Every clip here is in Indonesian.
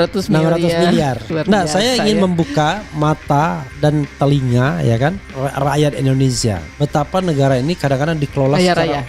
600 miliar. Nah, biasa, saya ingin membuka mata dan telinga ya kan rakyat Indonesia. Betapa negara ini kadang-kadang dikelola Kaya secara raya.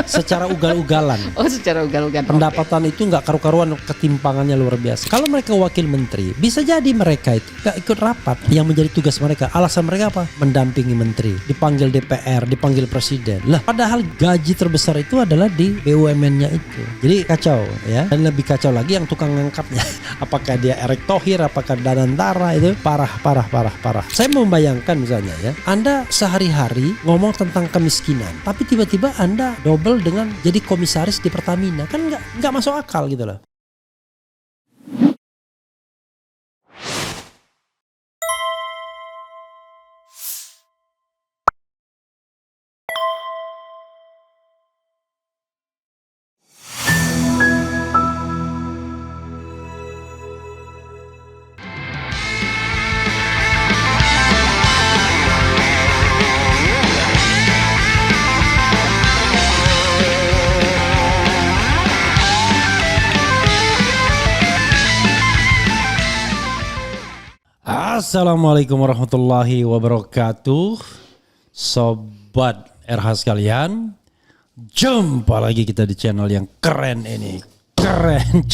secara ugal-ugalan. Oh, secara ugal-ugalan. Pendapatan itu nggak karu-karuan, ketimpangannya luar biasa. Kalau mereka wakil menteri, bisa jadi mereka itu nggak ikut rapat yang menjadi tugas mereka. Alasan mereka apa? Mendampingi menteri, dipanggil DPR, dipanggil presiden. Lah, padahal gaji terbesar itu adalah di BUMN-nya itu. Jadi kacau ya. Dan lebih kacau lagi yang tukang ngangkatnya. Apakah dia Erick Thohir, apakah Danantara, itu parah. Saya membayangkan misalnya ya, Anda sehari-hari ngomong tentang kemiskinan, tapi tiba-tiba Anda double dengan jadi komisaris di Pertamina. Kan nggak masuk akal gitu loh. Assalamualaikum warahmatullahi wabarakatuh. Sobat RH sekalian, jumpa lagi kita di channel yang keren ini. Keren.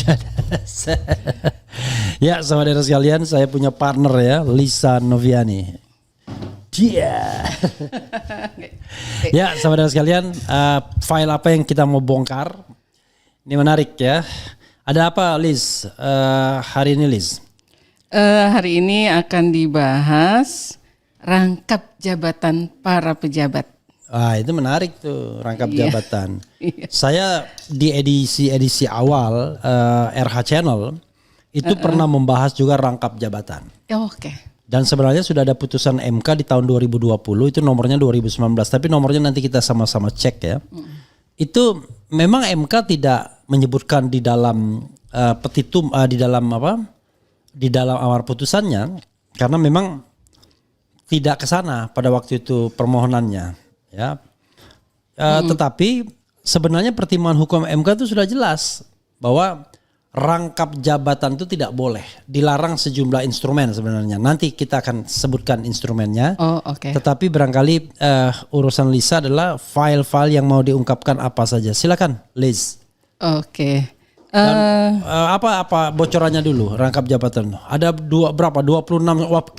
Ya, sobat RH sekalian, saya punya partner ya, Lisa Noviani. Dia. Ya, sobat RH sekalian, file apa yang kita mau bongkar? Ini menarik ya. Ada apa, Liz? Hari ini, Liz? Hari ini akan dibahas rangkap jabatan para pejabat. Itu menarik tuh, rangkap jabatan. Iya. Saya di edisi awal RH Channel itu pernah membahas juga rangkap jabatan. Oke. Dan sebenarnya sudah ada putusan MK di tahun 2020, itu nomornya 2019, tapi nomornya nanti kita sama-sama cek ya. Itu memang MK tidak menyebutkan di dalam petitum, di dalam apa? Di dalam amar putusannya, karena memang tidak ke sana pada waktu itu permohonannya ya. Tetapi sebenarnya pertimbangan hukum MK itu sudah jelas bahwa rangkap jabatan itu tidak boleh, dilarang sejumlah instrumen sebenarnya. Nanti kita akan sebutkan instrumennya. Tetapi barangkali urusan Lisa adalah file-file yang mau diungkapkan apa saja. Silakan, Liz. Apa bocorannya dulu rangkap jabatan? Ada 26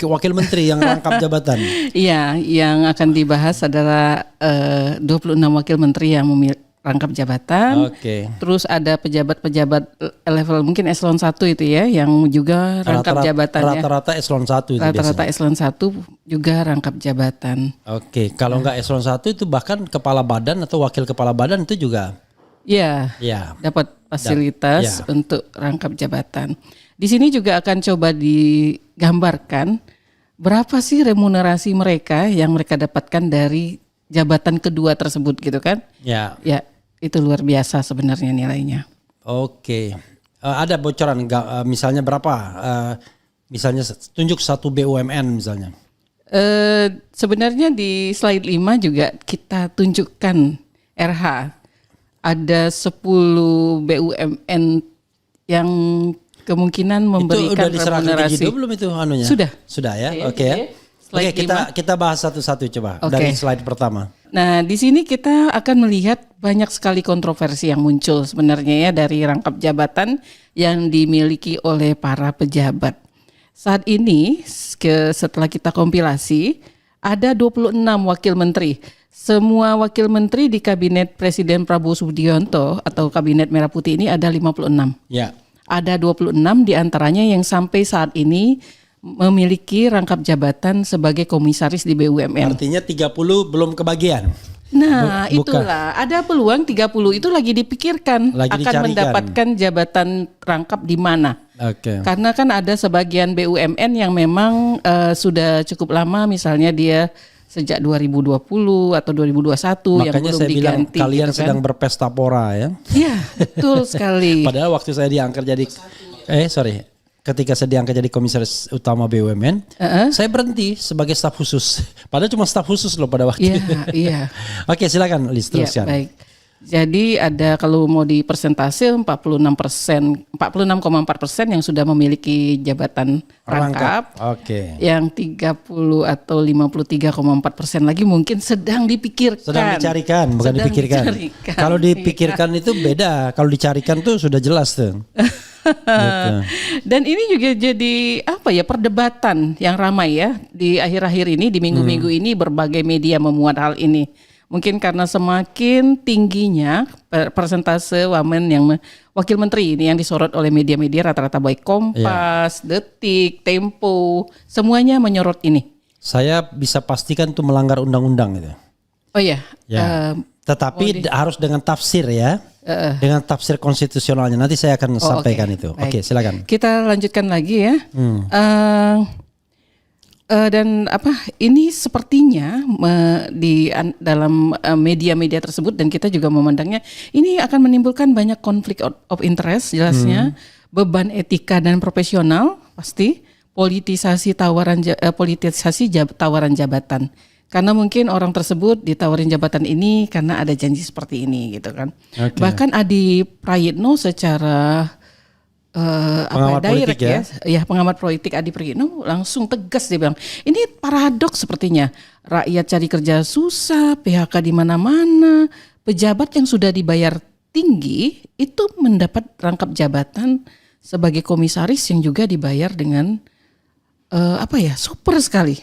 wakil menteri yang rangkap jabatan. Iya, yang akan dibahas adalah 26 wakil menteri yang rangkap jabatan. Terus ada pejabat-pejabat level mungkin eselon 1 itu ya, yang juga rangkap jabatannya. Rata-rata eselon 1 itu Rata-rata eselon 1 juga rangkap jabatan. Kalau enggak eselon 1 itu bahkan kepala badan atau wakil kepala badan itu juga. Ya, dapat fasilitas untuk rangkap jabatan. Di sini juga akan coba digambarkan berapa sih remunerasi mereka yang mereka dapatkan dari jabatan kedua tersebut gitu kan? Ya, itu luar biasa sebenarnya nilainya. Ada bocoran misalnya berapa? Misalnya tunjuk satu BUMN misalnya. Sebenarnya di slide 5 juga kita tunjukkan RH. Ada 10 BUMN yang kemungkinan memberikan remunerasi. Itu belum itu anunya? Sudah ya. Kita bahas satu-satu coba dari slide pertama. Nah, di sini kita akan melihat banyak sekali kontroversi yang muncul sebenarnya ya dari rangkap jabatan yang dimiliki oleh para pejabat. Saat ini setelah kita kompilasi ada 26 wakil menteri. Semua wakil menteri di kabinet Presiden Prabowo Subianto atau kabinet Merah Putih ini ada 56. Ya. Ada 26 diantaranya yang sampai saat ini memiliki rangkap jabatan sebagai komisaris di BUMN. Artinya 30 belum kebagian. Nah, itulah ada peluang 30 itu lagi dipikirkan akan mendapatkan jabatan rangkap di mana. Karena kan ada sebagian BUMN yang memang sudah cukup lama, misalnya dia sejak 2020 atau 2021. Makanya yang belum saya diganti. Bilang kalian gitu kan sedang berpesta pora ya. Iya, betul sekali. Padahal waktu saya diangkat jadi ketika saya diangkat jadi komisaris utama BUMN, saya berhenti sebagai staf khusus. Padahal cuma staf khusus loh pada waktu itu. Iya. Oke, silakan Liz, teruskan. Baik. Jadi ada kalau mau di persentase 46%, 46,4% yang sudah memiliki jabatan rangkap. Oke. Yang 30 atau 53,4% lagi mungkin sedang dipikirkan. Sedang dicarikan, bukan Sedang dipikirkan. dicarikan. Kalau dipikirkan itu beda. Kalau dicarikan tuh sudah jelas tuh. Gitu. Dan ini juga jadi perdebatan yang ramai ya di akhir-akhir ini, di minggu-minggu ini berbagai media memuat hal ini. Mungkin karena semakin tingginya persentase wamen yang wakil menteri ini yang disorot oleh media-media rata-rata baik Kompas, Detik, Tempo, semuanya menyorot ini. Saya bisa pastikan itu melanggar undang-undang gitu. Oh iya. Tetapi harus dengan tafsir ya. Dengan tafsir konstitusionalnya. Nanti saya akan sampaikan itu. Oke, silakan. Kita lanjutkan lagi ya. Dan ini sepertinya di dalam media-media tersebut dan kita juga memandangnya ini akan menimbulkan banyak konflik of interest jelasnya, beban etika dan profesional pasti, politisasi tawaran jabatan. Karena mungkin orang tersebut ditawarin jabatan ini karena ada janji seperti ini gitu kan. Okay. Bahkan Adi Prayitno secara pengamat politik pengamat politik Adi Prayitno langsung tegas dia bilang, ini paradoks sepertinya. Rakyat cari kerja susah, PHK di mana-mana, pejabat yang sudah dibayar tinggi itu mendapat rangkap jabatan sebagai komisaris yang juga dibayar dengan super sekali.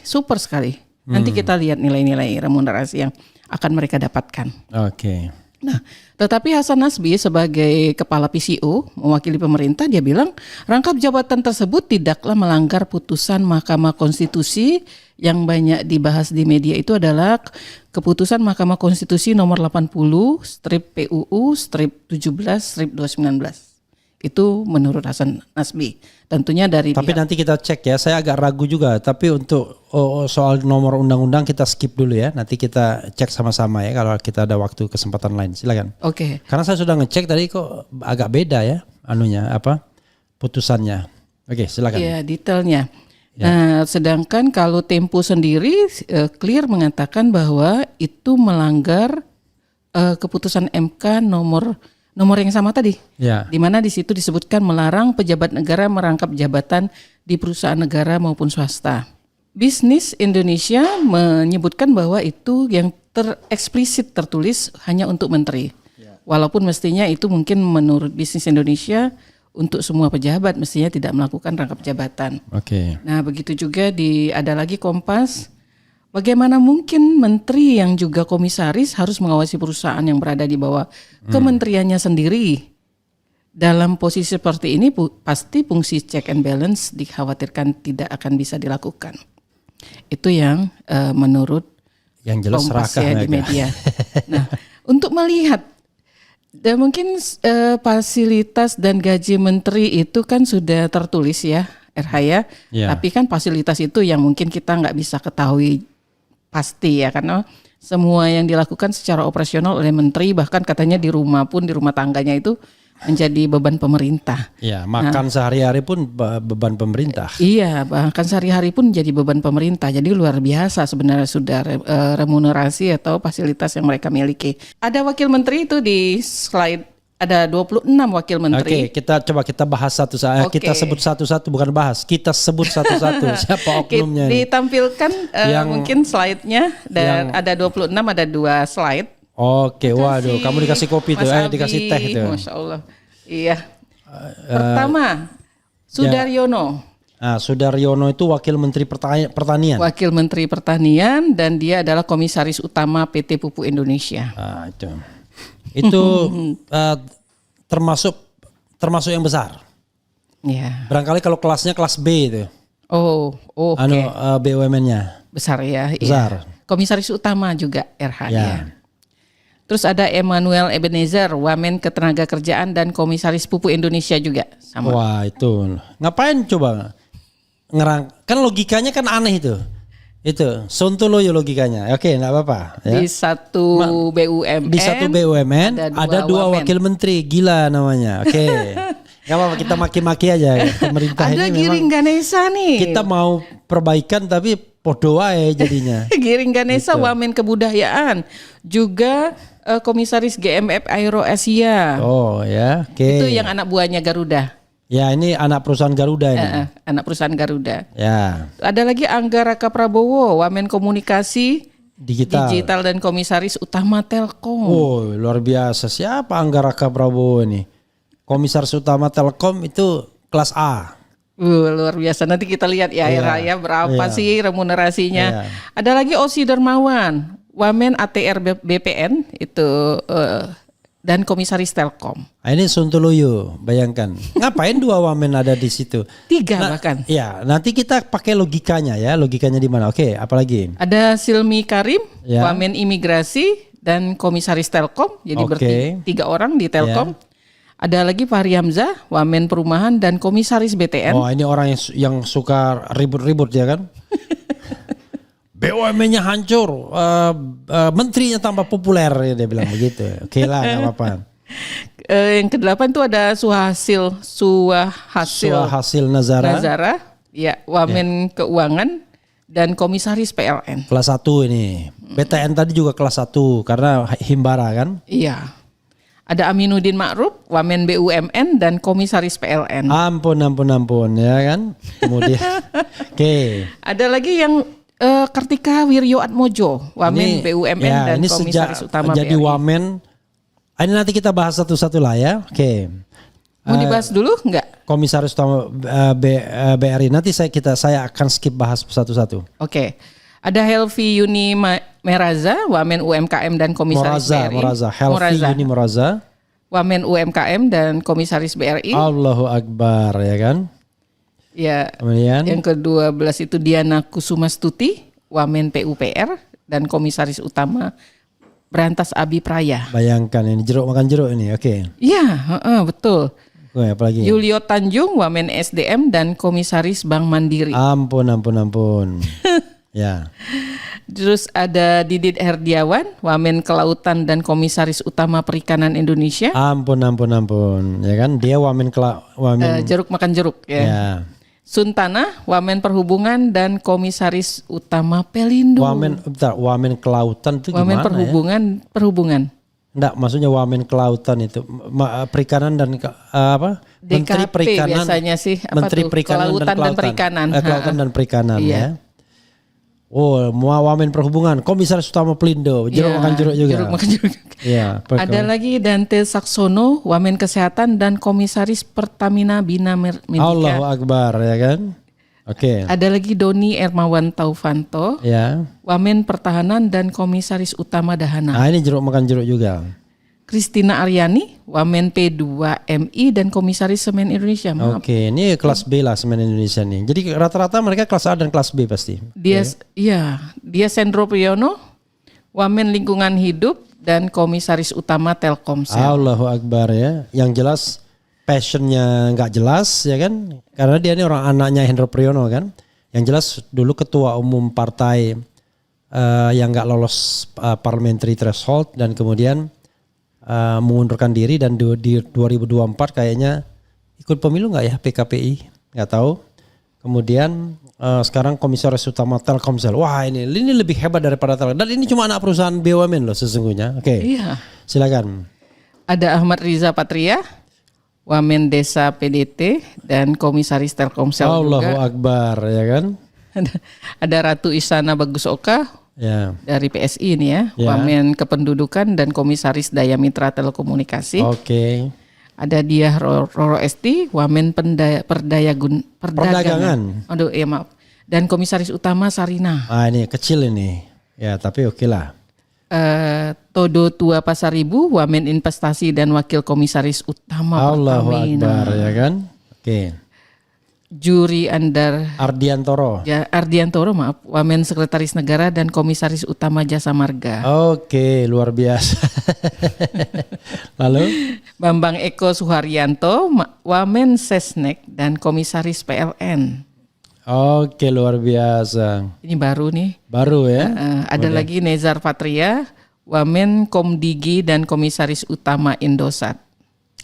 Nanti kita lihat nilai-nilai remunerasi yang akan mereka dapatkan. Oke. Nah, tetapi Hasan Nasbi sebagai kepala PCO mewakili pemerintah, dia bilang rangkap jabatan tersebut tidaklah melanggar putusan Mahkamah Konstitusi yang banyak dibahas di media. Itu adalah keputusan Mahkamah Konstitusi nomor 80/PUU/17/2019. Itu menurut Hasan Nasbi. Tentunya dari tapi nanti kita cek ya, saya agak ragu juga. Tapi untuk soal nomor undang-undang kita skip dulu ya. Nanti kita cek sama-sama ya kalau kita ada waktu kesempatan lain. Silakan. Oke. Karena saya sudah ngecek tadi kok agak beda ya putusannya. Oke, silakan. Iya, detailnya. Ya. Nah, sedangkan kalau Tempo sendiri clear mengatakan bahwa itu melanggar keputusan MK nomor yang sama tadi, di mana di situ disebutkan melarang pejabat negara merangkap jabatan di perusahaan negara maupun swasta. Bisnis Indonesia menyebutkan bahwa itu yang tereksplisit tertulis hanya untuk menteri. Walaupun mestinya itu mungkin menurut Bisnis Indonesia untuk semua pejabat mestinya tidak melakukan rangkap jabatan. Oke. Nah, begitu juga ada lagi Kompas. Bagaimana mungkin menteri yang juga komisaris harus mengawasi perusahaan yang berada di bawah kementeriannya sendiri? Dalam posisi seperti ini pasti fungsi check and balance dikhawatirkan tidak akan bisa dilakukan. Itu yang menurut yang jelas Kompas di media. Nah, untuk melihat dan mungkin fasilitas dan gaji menteri itu kan sudah tertulis ya, RH ya. Tapi kan fasilitas itu yang mungkin kita nggak bisa ketahui pasti ya, karena semua yang dilakukan secara operasional oleh menteri, bahkan katanya di rumah tangganya itu menjadi beban pemerintah. Iya, makan sehari-hari pun beban pemerintah. Iya, bahkan sehari-hari pun jadi beban pemerintah. Jadi luar biasa sebenarnya sudah remunerasi atau fasilitas yang mereka miliki. Ada wakil menteri itu di slide. Ada 26 wakil menteri. Oke, kita bahas satu-satu. Kita sebut satu-satu, bukan bahas. Kita sebut satu-satu. Siapa oknumnya ini? Ditampilkan mungkin slide-nya dan ada 26, ada 2 slide. Oke, waduh, kamu dikasih kopi tuh, dikasih teh tuh. Masya Allah. Iya. Pertama, Sudaryono. Nah, Sudaryono itu wakil menteri pertanian. Wakil menteri pertanian dan dia adalah komisaris utama PT Pupuk Indonesia. Itu termasuk yang besar. Ya. Barangkali kalau kelasnya kelas B itu. Oke. BUMN-nya besar ya. Besar. Iya. Komisaris utama juga RH ya. Terus ada Emmanuel Ebenezer, Wamen Ketenagakerjaan dan Komisaris Pupuk Indonesia juga sama. Wah, itu ngapain coba kan logikanya kan aneh itu. Itu sontoloyo logikanya. Oke, enggak apa-apa ya. Di satu BUMN ada 2 wakil menteri, gila namanya. Oke. Enggak apa-apa, kita maki-maki aja pemerintah ada ini. Giring Ganesa nih. Kita mau perbaikan tapi podo wae jadinya. Giring Ganesa gitu. Wamen Kebudayaan juga Komisaris GMF Aero Asia. Oh ya, oke. Itu yang anak buahnya Garuda. Ya ini anak perusahaan Garuda ini. Anak perusahaan Garuda. Ya. Ada lagi Angga Raka Prabowo, Wamen Komunikasi, Digital. dan Komisaris Utama Telkom. Oh luar biasa. Siapa Angga Raka Prabowo ini? Komisaris Utama Telkom itu kelas A. Luar biasa. Nanti kita lihat ya ya berapa sih remunerasinya. Ada lagi Osi Dermawan, Wamen ATR BPN itu dan Komisaris Telkom. Nah, ini Sontoloyo, bayangkan. Ngapain 2 wamen ada di situ? 3 bahkan. Ya, nanti kita pakai logikanya ya. Logikanya di mana? Oke, apalagi? Ada Silmi Karim, Ya. Wamen Imigrasi dan Komisaris Telkom. Jadi berarti 3 orang di Telkom. Ada lagi Fahri Hamzah, Wamen Perumahan dan Komisaris BTN. Oh, ini orang yang suka ribut-ribut ya kan? BUMN-nya hancur, menterinya tambah populer, ya, dia bilang begitu. Oke lah, nggak apa-apa. Yang ke-8 itu ada Suhasil Nazara, ya, Wamen Keuangan dan Komisaris PLN. Kelas 1 ini. BTN tadi juga kelas 1 karena Himbara kan? Iya. Ada Aminuddin Ma'ruf, Wamen BUMN dan Komisaris PLN. Ampun ya kan? Kemudian, oke. Ada lagi yang Kartika Wirjo Atmojo, Wamen BUMN dan ini Komisaris sejak Utama jadi BRI. Wamen. Ini nanti kita bahas satu-satu lah ya. Oke. Mau dibahas dulu enggak? Komisaris Utama BRI. Nanti saya akan skip bahas satu-satu. Oke. Ada Helvi Yuni Meraza, Wamen UMKM dan Komisaris BRI. Helvi Yuni Moraza. Wamen UMKM dan Komisaris BRI. Allahu Akbar ya kan? Ya. Kemudian Yang ke-12 itu Diana Kusumastuti, Wamen PUPR dan Komisaris Utama Berantas Abi Praya. bayangkan ini jeruk makan jeruk ini. Oke. Iya, betul. Oke, apalagi? Yulio Tanjung, Wamen SDM dan Komisaris Bank Mandiri. Ampun. Ya. Terus ada Didit Herdiawan, Wamen Kelautan dan Komisaris Utama Perikanan Indonesia. Ampun. Ya kan? Dia wamen Jeruk makan jeruk ya. ya. Suntana, Wamen Perhubungan dan Komisaris Utama Pelindo. Wamen kelautan itu Wamen gimana Perhubungan. Enggak, maksudnya wamen kelautan itu perikanan dan apa? Menteri DKP Perikanan biasanya sih. Apa Menteri tuh? Perikanan Kelautan dan Perikanan. Kelautan dan Perikanan Iya. ya. Oh, wamen perhubungan, Komisaris Utama Pelindo, jeruk makan jeruk juga. Jeruk makan jeruk. Iya. Ada lagi Dante Saksono, Wamen Kesehatan dan Komisaris Pertamina Bina Medika. Allahu Akbar ya kan? Oke. Ada lagi Doni Ermawan Taufanto, Ya. Wamen Pertahanan dan Komisaris Utama Dahana. Nah, ini jeruk makan jeruk juga. Kristina Aryani, Wamen P2MI dan Komisaris Semen Indonesia. Maaf. Oke, ini kelas B lah Semen Indonesia nih. Jadi rata-rata mereka kelas A dan kelas B pasti. Dia Sendro Priyono, Wamen Lingkungan Hidup dan Komisaris Utama Telkomsel. Allahu Akbar ya. Yang jelas passionnya nggak jelas ya kan? Karena dia ini orang anaknya Hendro Priyono kan. Yang jelas dulu ketua umum partai yang nggak lolos parliamentary threshold dan kemudian mengundurkan diri dan di 2024 kayaknya ikut pemilu nggak ya PKPI nggak tahu. Kemudian sekarang Komisaris Utama Telkomsel. Wah ini lebih hebat daripada Telkom. Dan ini cuma anak perusahaan BUMN loh sesungguhnya. Oke. Iya. Silakan. Ada Ahmad Riza Patria, Wamen Desa PDT dan Komisaris Telkomsel Allahu juga. Akbar ya kan. Ada Ratu Isana Bagus Oka Ya. dari PSI ini ya, Ya. Wamen Kependudukan dan Komisaris Daya Mitra Telekomunikasi. Oke. Ada Diah Roro Esti, Wamen Perdagangan. Aduh, ya maaf. Dan Komisaris Utama Sarina. Ah ini kecil ini. Ya tapi oke lah. Todo Tua Pasaribu, Wamen Investasi dan Wakil Komisaris Utama Allahu Pertamina. Akbar ya kan. Oke. Juri Ardiantoro. Ardiantoro, maaf, Wamen Sekretaris Negara dan Komisaris Utama Jasa Marga. Oke, luar biasa. Lalu Bambang Eko Suharyanto, Wamen Sesnek dan Komisaris PLN. oke, luar biasa. Ini baru nih. Baru ya. Ada lagi Nezar Patria, Wamen Komdigi dan Komisaris Utama Indosat.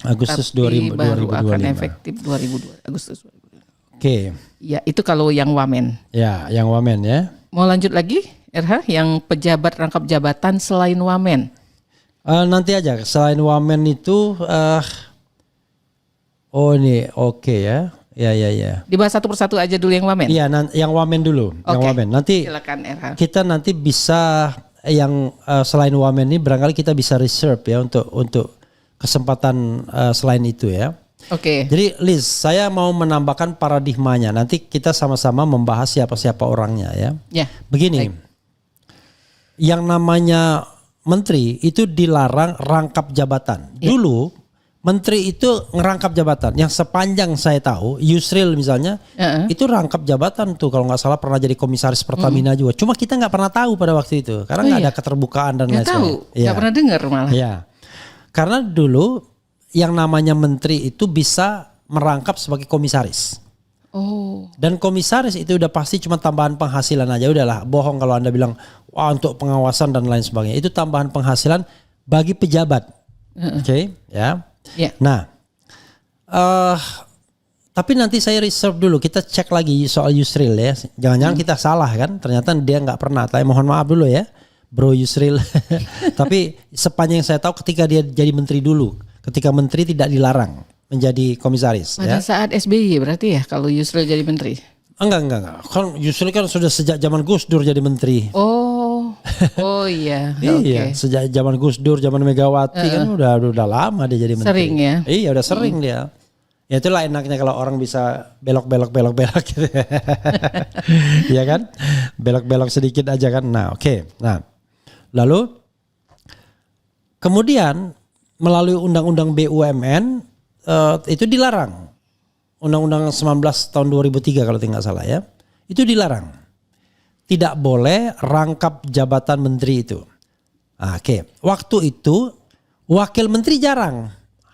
Agustus Tapi baru akan 2025. efektif 2002 Agustus 2025. Oke. Ya, itu kalau yang Wamen. Ya, yang wamen ya. Mau lanjut lagi, RH, yang pejabat rangkap jabatan selain Wamen. Nanti aja selain wamen itu ini oke ya. Ya. Dibahas satu persatu aja dulu yang wamen. Iya, yang wamen dulu, yang wamen. Nanti silakan Era. kita nanti bisa yang selain wamen ini barangkali kita bisa reserve ya untuk kesempatan selain itu ya. Oke. Jadi Liz, saya mau menambahkan paradigmanya. Nanti kita sama-sama membahas siapa-siapa orangnya ya. Ya. Begini. Baik. Yang namanya menteri itu dilarang rangkap jabatan. Ya. Dulu menteri itu ngerangkap jabatan. Yang sepanjang saya tahu, Yusril misalnya, itu rangkap jabatan tuh kalau nggak salah pernah jadi komisaris Pertamina juga. Cuma kita nggak pernah tahu pada waktu itu karena nggak ada keterbukaan dan lain sebagainya. Nggak pernah dengar malah. Iya. Karena dulu yang namanya menteri itu bisa merangkap sebagai komisaris. Oh. Dan komisaris itu udah pasti cuma tambahan penghasilan aja. Udahlah, bohong kalau Anda bilang wah untuk pengawasan dan lain sebagainya. Itu tambahan penghasilan bagi pejabat. Oke, ya. Yeah. Nah, tapi nanti saya reserve dulu. Kita cek lagi soal Yusril ya. Jangan-jangan kita salah kan? Ternyata dia nggak pernah. Tapi mohon maaf dulu ya, Bro Yusril. Tapi sepanjang saya tahu ketika dia jadi menteri dulu, ketika menteri tidak dilarang menjadi komisaris. Pada saat SBY berarti ya kalau Yusril jadi menteri? Enggak. Kan Yusril kan sudah sejak zaman Gus Dur jadi menteri. Oh iya. Iya, sejak zaman Gus Dur, zaman Megawati kan udah lama dia jadi menteri. Sering ya? Iya, udah sering dia. Ya itulah enaknya kalau orang bisa belok gitu. Iya kan? Belok sedikit aja kan. Nah, oke. Nah, lalu kemudian melalui Undang-Undang BUMN itu dilarang. Undang-Undang 19 tahun 2003 kalau tidak salah ya. Itu dilarang. Tidak boleh rangkap jabatan menteri itu. Oke. Waktu itu wakil menteri jarang.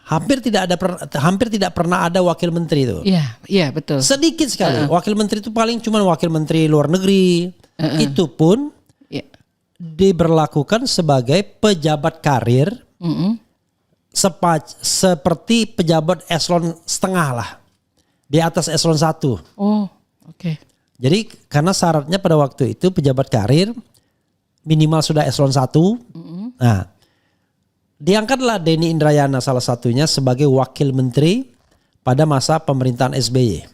Hampir tidak pernah ada wakil menteri itu. Iya betul. Sedikit sekali. Wakil menteri itu paling cuma wakil menteri luar negeri. Itu pun diberlakukan sebagai pejabat karir. Seperti pejabat eselon setengah lah. Di atas eselon 1. Oh, oke. Jadi karena syaratnya pada waktu itu pejabat karir minimal sudah eselon 1. Nah, diangkatlah Denny Indrayana salah satunya sebagai wakil menteri pada masa pemerintahan SBY.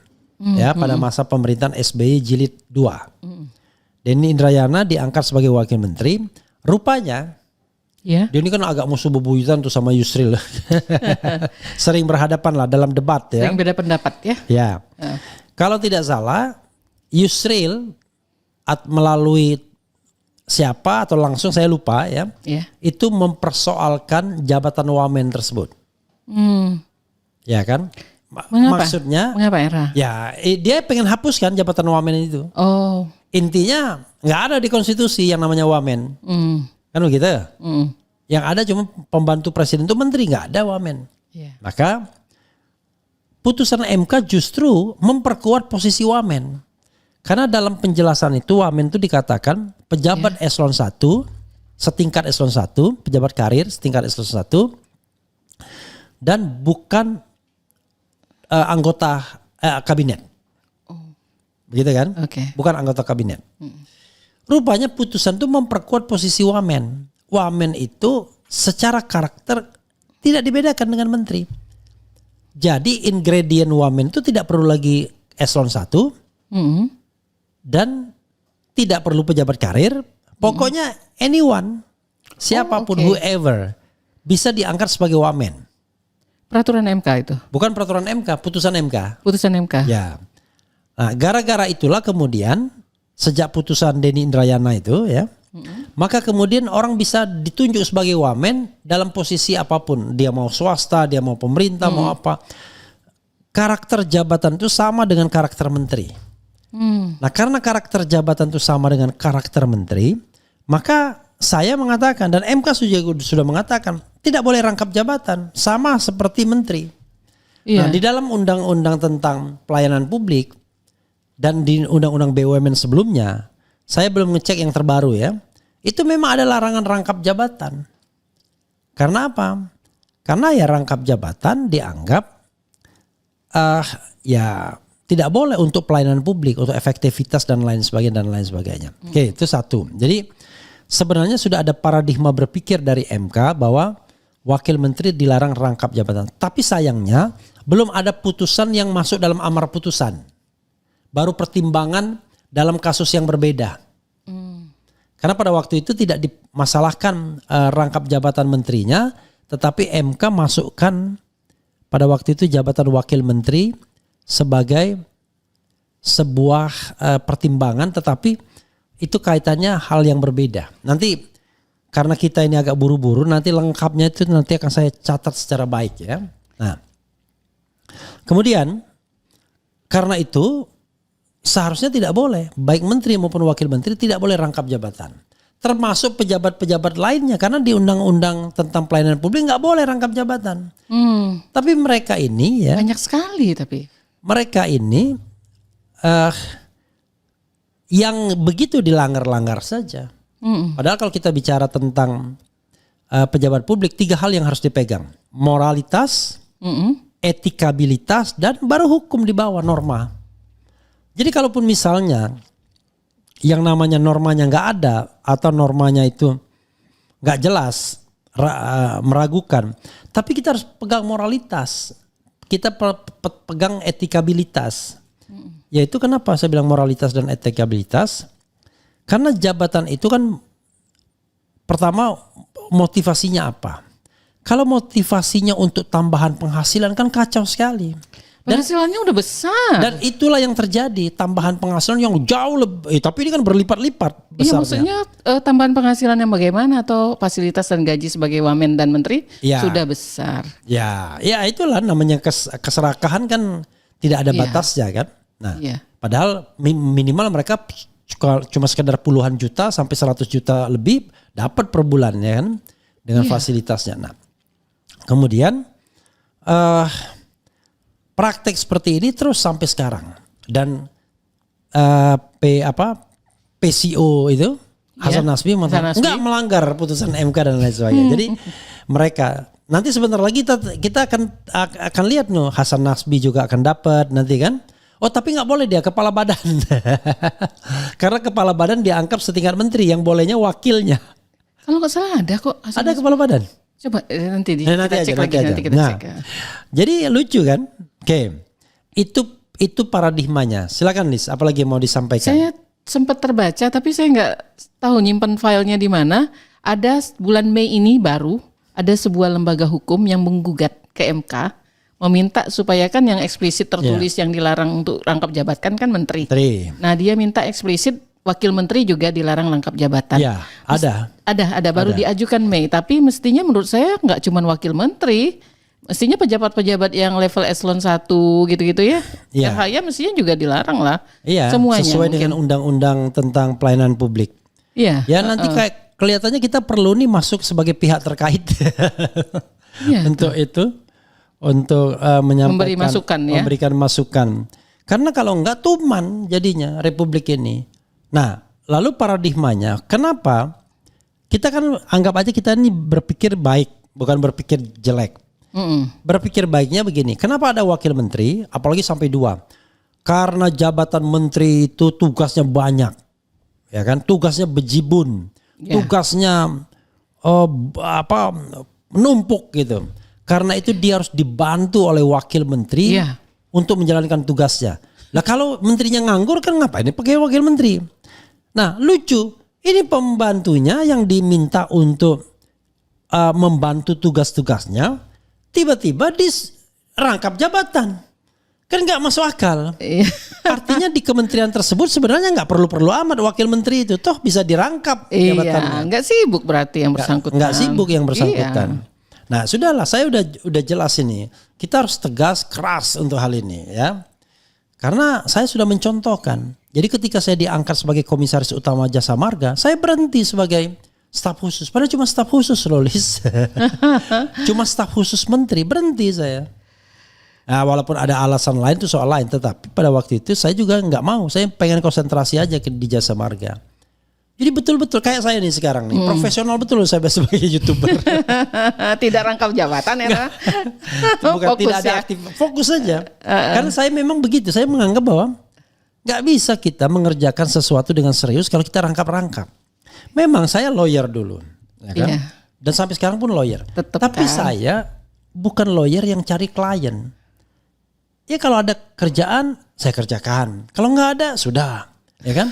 Ya, pada masa pemerintahan SBY jilid 2. Denny Indrayana diangkat sebagai wakil menteri. Rupanya dia ini kan agak musuh bebuyutan tuh sama Yusril. Sering berhadapan lah dalam debat ya. Sering beda pendapat ya. Ya. Kalau tidak salah Yusril melalui siapa atau langsung saya lupa ya. Itu mempersoalkan jabatan wamen tersebut. Ya kan? Mengapa? Maksudnya mengapa Era? Ya, dia pengen hapuskan jabatan wamen itu. Oh. Intinya nggak ada di konstitusi yang namanya wamen. Kan begitu? Yang ada cuma pembantu presiden itu menteri, nggak ada wamen. Maka putusan MK justru memperkuat posisi wamen. Karena dalam penjelasan itu wamen itu dikatakan pejabat eselon 1, setingkat eselon 1, pejabat karir setingkat eselon 1 dan bukan anggota kabinet. Begitu kan? Bukan anggota kabinet. Rupanya putusan itu memperkuat posisi wamen. Wamen itu secara karakter tidak dibedakan dengan menteri. Jadi ingredient wamen itu tidak perlu lagi eselon 1 dan tidak perlu pejabat karir. Pokoknya anyone, siapapun, whoever bisa diangkat sebagai wamen. Peraturan MK itu? Bukan peraturan MK, putusan MK. Putusan MK. Ya. Nah, gara-gara itulah kemudian sejak putusan Denny Indrayana itu ya, maka kemudian orang bisa ditunjuk sebagai wamen dalam posisi apapun. Dia mau swasta, dia mau pemerintah, mau apa. Karakter jabatan itu sama dengan karakter menteri. Nah, karena karakter jabatan itu sama dengan karakter menteri, maka saya mengatakan dan MK sudah mengatakan tidak boleh rangkap jabatan sama seperti menteri. Nah, di dalam undang-undang tentang pelayanan publik dan di undang-undang BUMN sebelumnya, saya belum ngecek yang terbaru ya. Itu memang ada larangan rangkap jabatan. Karena apa? Karena ya rangkap jabatan dianggap ya tidak boleh untuk pelayanan publik, untuk efektivitas dan lain sebagainya. Oke, itu satu. Jadi sebenarnya sudah ada paradigma berpikir dari MK bahwa wakil menteri dilarang rangkap jabatan. Tapi sayangnya belum ada putusan yang masuk dalam amar putusan. Baru pertimbangan dalam kasus yang berbeda. Karena pada waktu itu tidak dimasalahkan rangkap jabatan menterinya, tetapi MK masukkan pada waktu itu jabatan wakil menteri sebagai sebuah pertimbangan, tetapi itu kaitannya hal yang berbeda. Nanti karena kita ini agak buru-buru, nanti lengkapnya itu nanti akan saya catat secara baik ya. Nah, kemudian karena itu seharusnya tidak boleh, baik menteri maupun wakil menteri tidak boleh rangkap jabatan. Termasuk pejabat-pejabat lainnya, karena di undang-undang tentang pelayanan publik nggak boleh rangkap jabatan. Tapi mereka ini ya, Banyak sekali tapi. mereka ini yang begitu dilanggar-langgar saja. Padahal kalau kita bicara tentang pejabat publik, 3 hal yang harus dipegang: moralitas, etikabilitas, dan baru hukum di bawah norma. Jadi kalaupun misalnya yang namanya normanya nggak ada atau normanya itu nggak jelas, meragukan, tapi kita harus pegang moralitas, kita pegang etikabilitas. Yaitu kenapa saya bilang moralitas dan etikabilitas? Karena jabatan itu kan pertama motivasinya apa? Kalau motivasinya untuk tambahan penghasilan kan kacau sekali. Penghasilannya udah besar. Dan itulah yang terjadi, tambahan penghasilan yang jauh lebih, tapi ini kan berlipat-lipat besarnya. Iya, maksudnya tambahan penghasilan yang bagaimana atau fasilitas dan gaji sebagai wamen dan menteri sudah besar. Ya itulah namanya keserakahan kan tidak ada batasnya kan. Nah, padahal minimal mereka cuma sekedar puluhan juta sampai 100 juta lebih dapat per bulan ya kan dengan fasilitasnya. Nah, kemudian praktek seperti ini terus sampai sekarang, dan PCO itu Hasan Nasbi enggak melanggar putusan MK dan lain sebagainya. Jadi mereka nanti sebentar lagi kita akan lihat nih, Hasan Nasbi juga akan dapat nanti kan. Oh tapi nggak boleh dia kepala badan karena kepala badan dianggap setingkat menteri, yang bolehnya wakilnya. Kalau nggak salah ada kok. Ada kepala badan. Coba nanti kita cek lagi. Nanti kita cek. Jadi lucu kan? Oke, itu paradigmanya. Silakan Lis, apalagi yang mau disampaikan? Saya sempat terbaca tapi saya nggak tahu nyimpen filenya di mana. Ada bulan Mei ini baru ada sebuah lembaga hukum yang menggugat ke MK meminta supaya kan yang eksplisit tertulis yang dilarang untuk rangkap jabatan kan menteri. Nah dia minta eksplisit wakil menteri juga dilarang rangkap jabatan. Ya, ada baru diajukan Mei. Tapi mestinya menurut saya nggak cuma wakil menteri, mestinya pejabat-pejabat yang level eselon 1 gitu-gitu ya. Cahaya mestinya juga dilarang lah. Iya, semuanya sesuai dengan undang-undang tentang pelayanan publik. Iya. Ya nanti kayak kelihatannya kita perlu nih masuk sebagai pihak terkait untuk itu. Untuk menyampaikan, memberikan masukan. Karena kalau enggak tuman jadinya Republik ini. Nah, lalu paradigmanya, kenapa kita kan anggap aja kita ini berpikir baik, bukan berpikir jelek. Berpikir baiknya begini, kenapa ada wakil menteri, apalagi sampai 2? Karena jabatan menteri itu tugasnya banyak, ya kan? Tugasnya bejibun, tugasnya menumpuk gitu. Karena itu dia harus dibantu oleh wakil menteri untuk menjalankan tugasnya. Lah kalau menterinya nganggur kan ngapain ini pakai wakil menteri? Nah lucu, ini pembantunya yang diminta untuk membantu tugas-tugasnya tiba-tiba dirangkap jabatan. Kan nggak masuk akal. Artinya di kementerian tersebut sebenarnya nggak perlu amat wakil menteri itu, toh bisa dirangkap jabatannya. Nggak sibuk berarti yang bersangkutan. Nggak sibuk yang bersangkutan. Nah sudahlah, saya udah jelas ini. Kita harus tegas, keras untuk hal ini ya. Karena saya sudah mencontohkan. Jadi ketika saya diangkat sebagai komisaris utama Jasa Marga, saya berhenti sebagai staf khusus. Padahal cuma staf khusus loh Lis. Cuma staf khusus menteri, berhenti saya. Nah, walaupun ada alasan lain itu soal lain. Tetapi pada waktu itu saya juga nggak mau. Saya pengen konsentrasi aja di Jasa Marga. Jadi betul-betul kayak saya nih sekarang nih, profesional betul saya sebagai YouTuber. Tidak rangkap jabatan ya. Bukan tidak ada aktif, fokus saja. Karena saya memang begitu, saya menganggap bahwa nggak bisa kita mengerjakan sesuatu dengan serius kalau kita rangkap-rangkap. Memang saya lawyer dulu, ya kan? Iya. Dan sampai sekarang pun lawyer. Tetep Tapi kan? saya bukan lawyer yang cari klien. Ya kalau ada kerjaan saya kerjakan. Kalau nggak ada sudah, ya kan?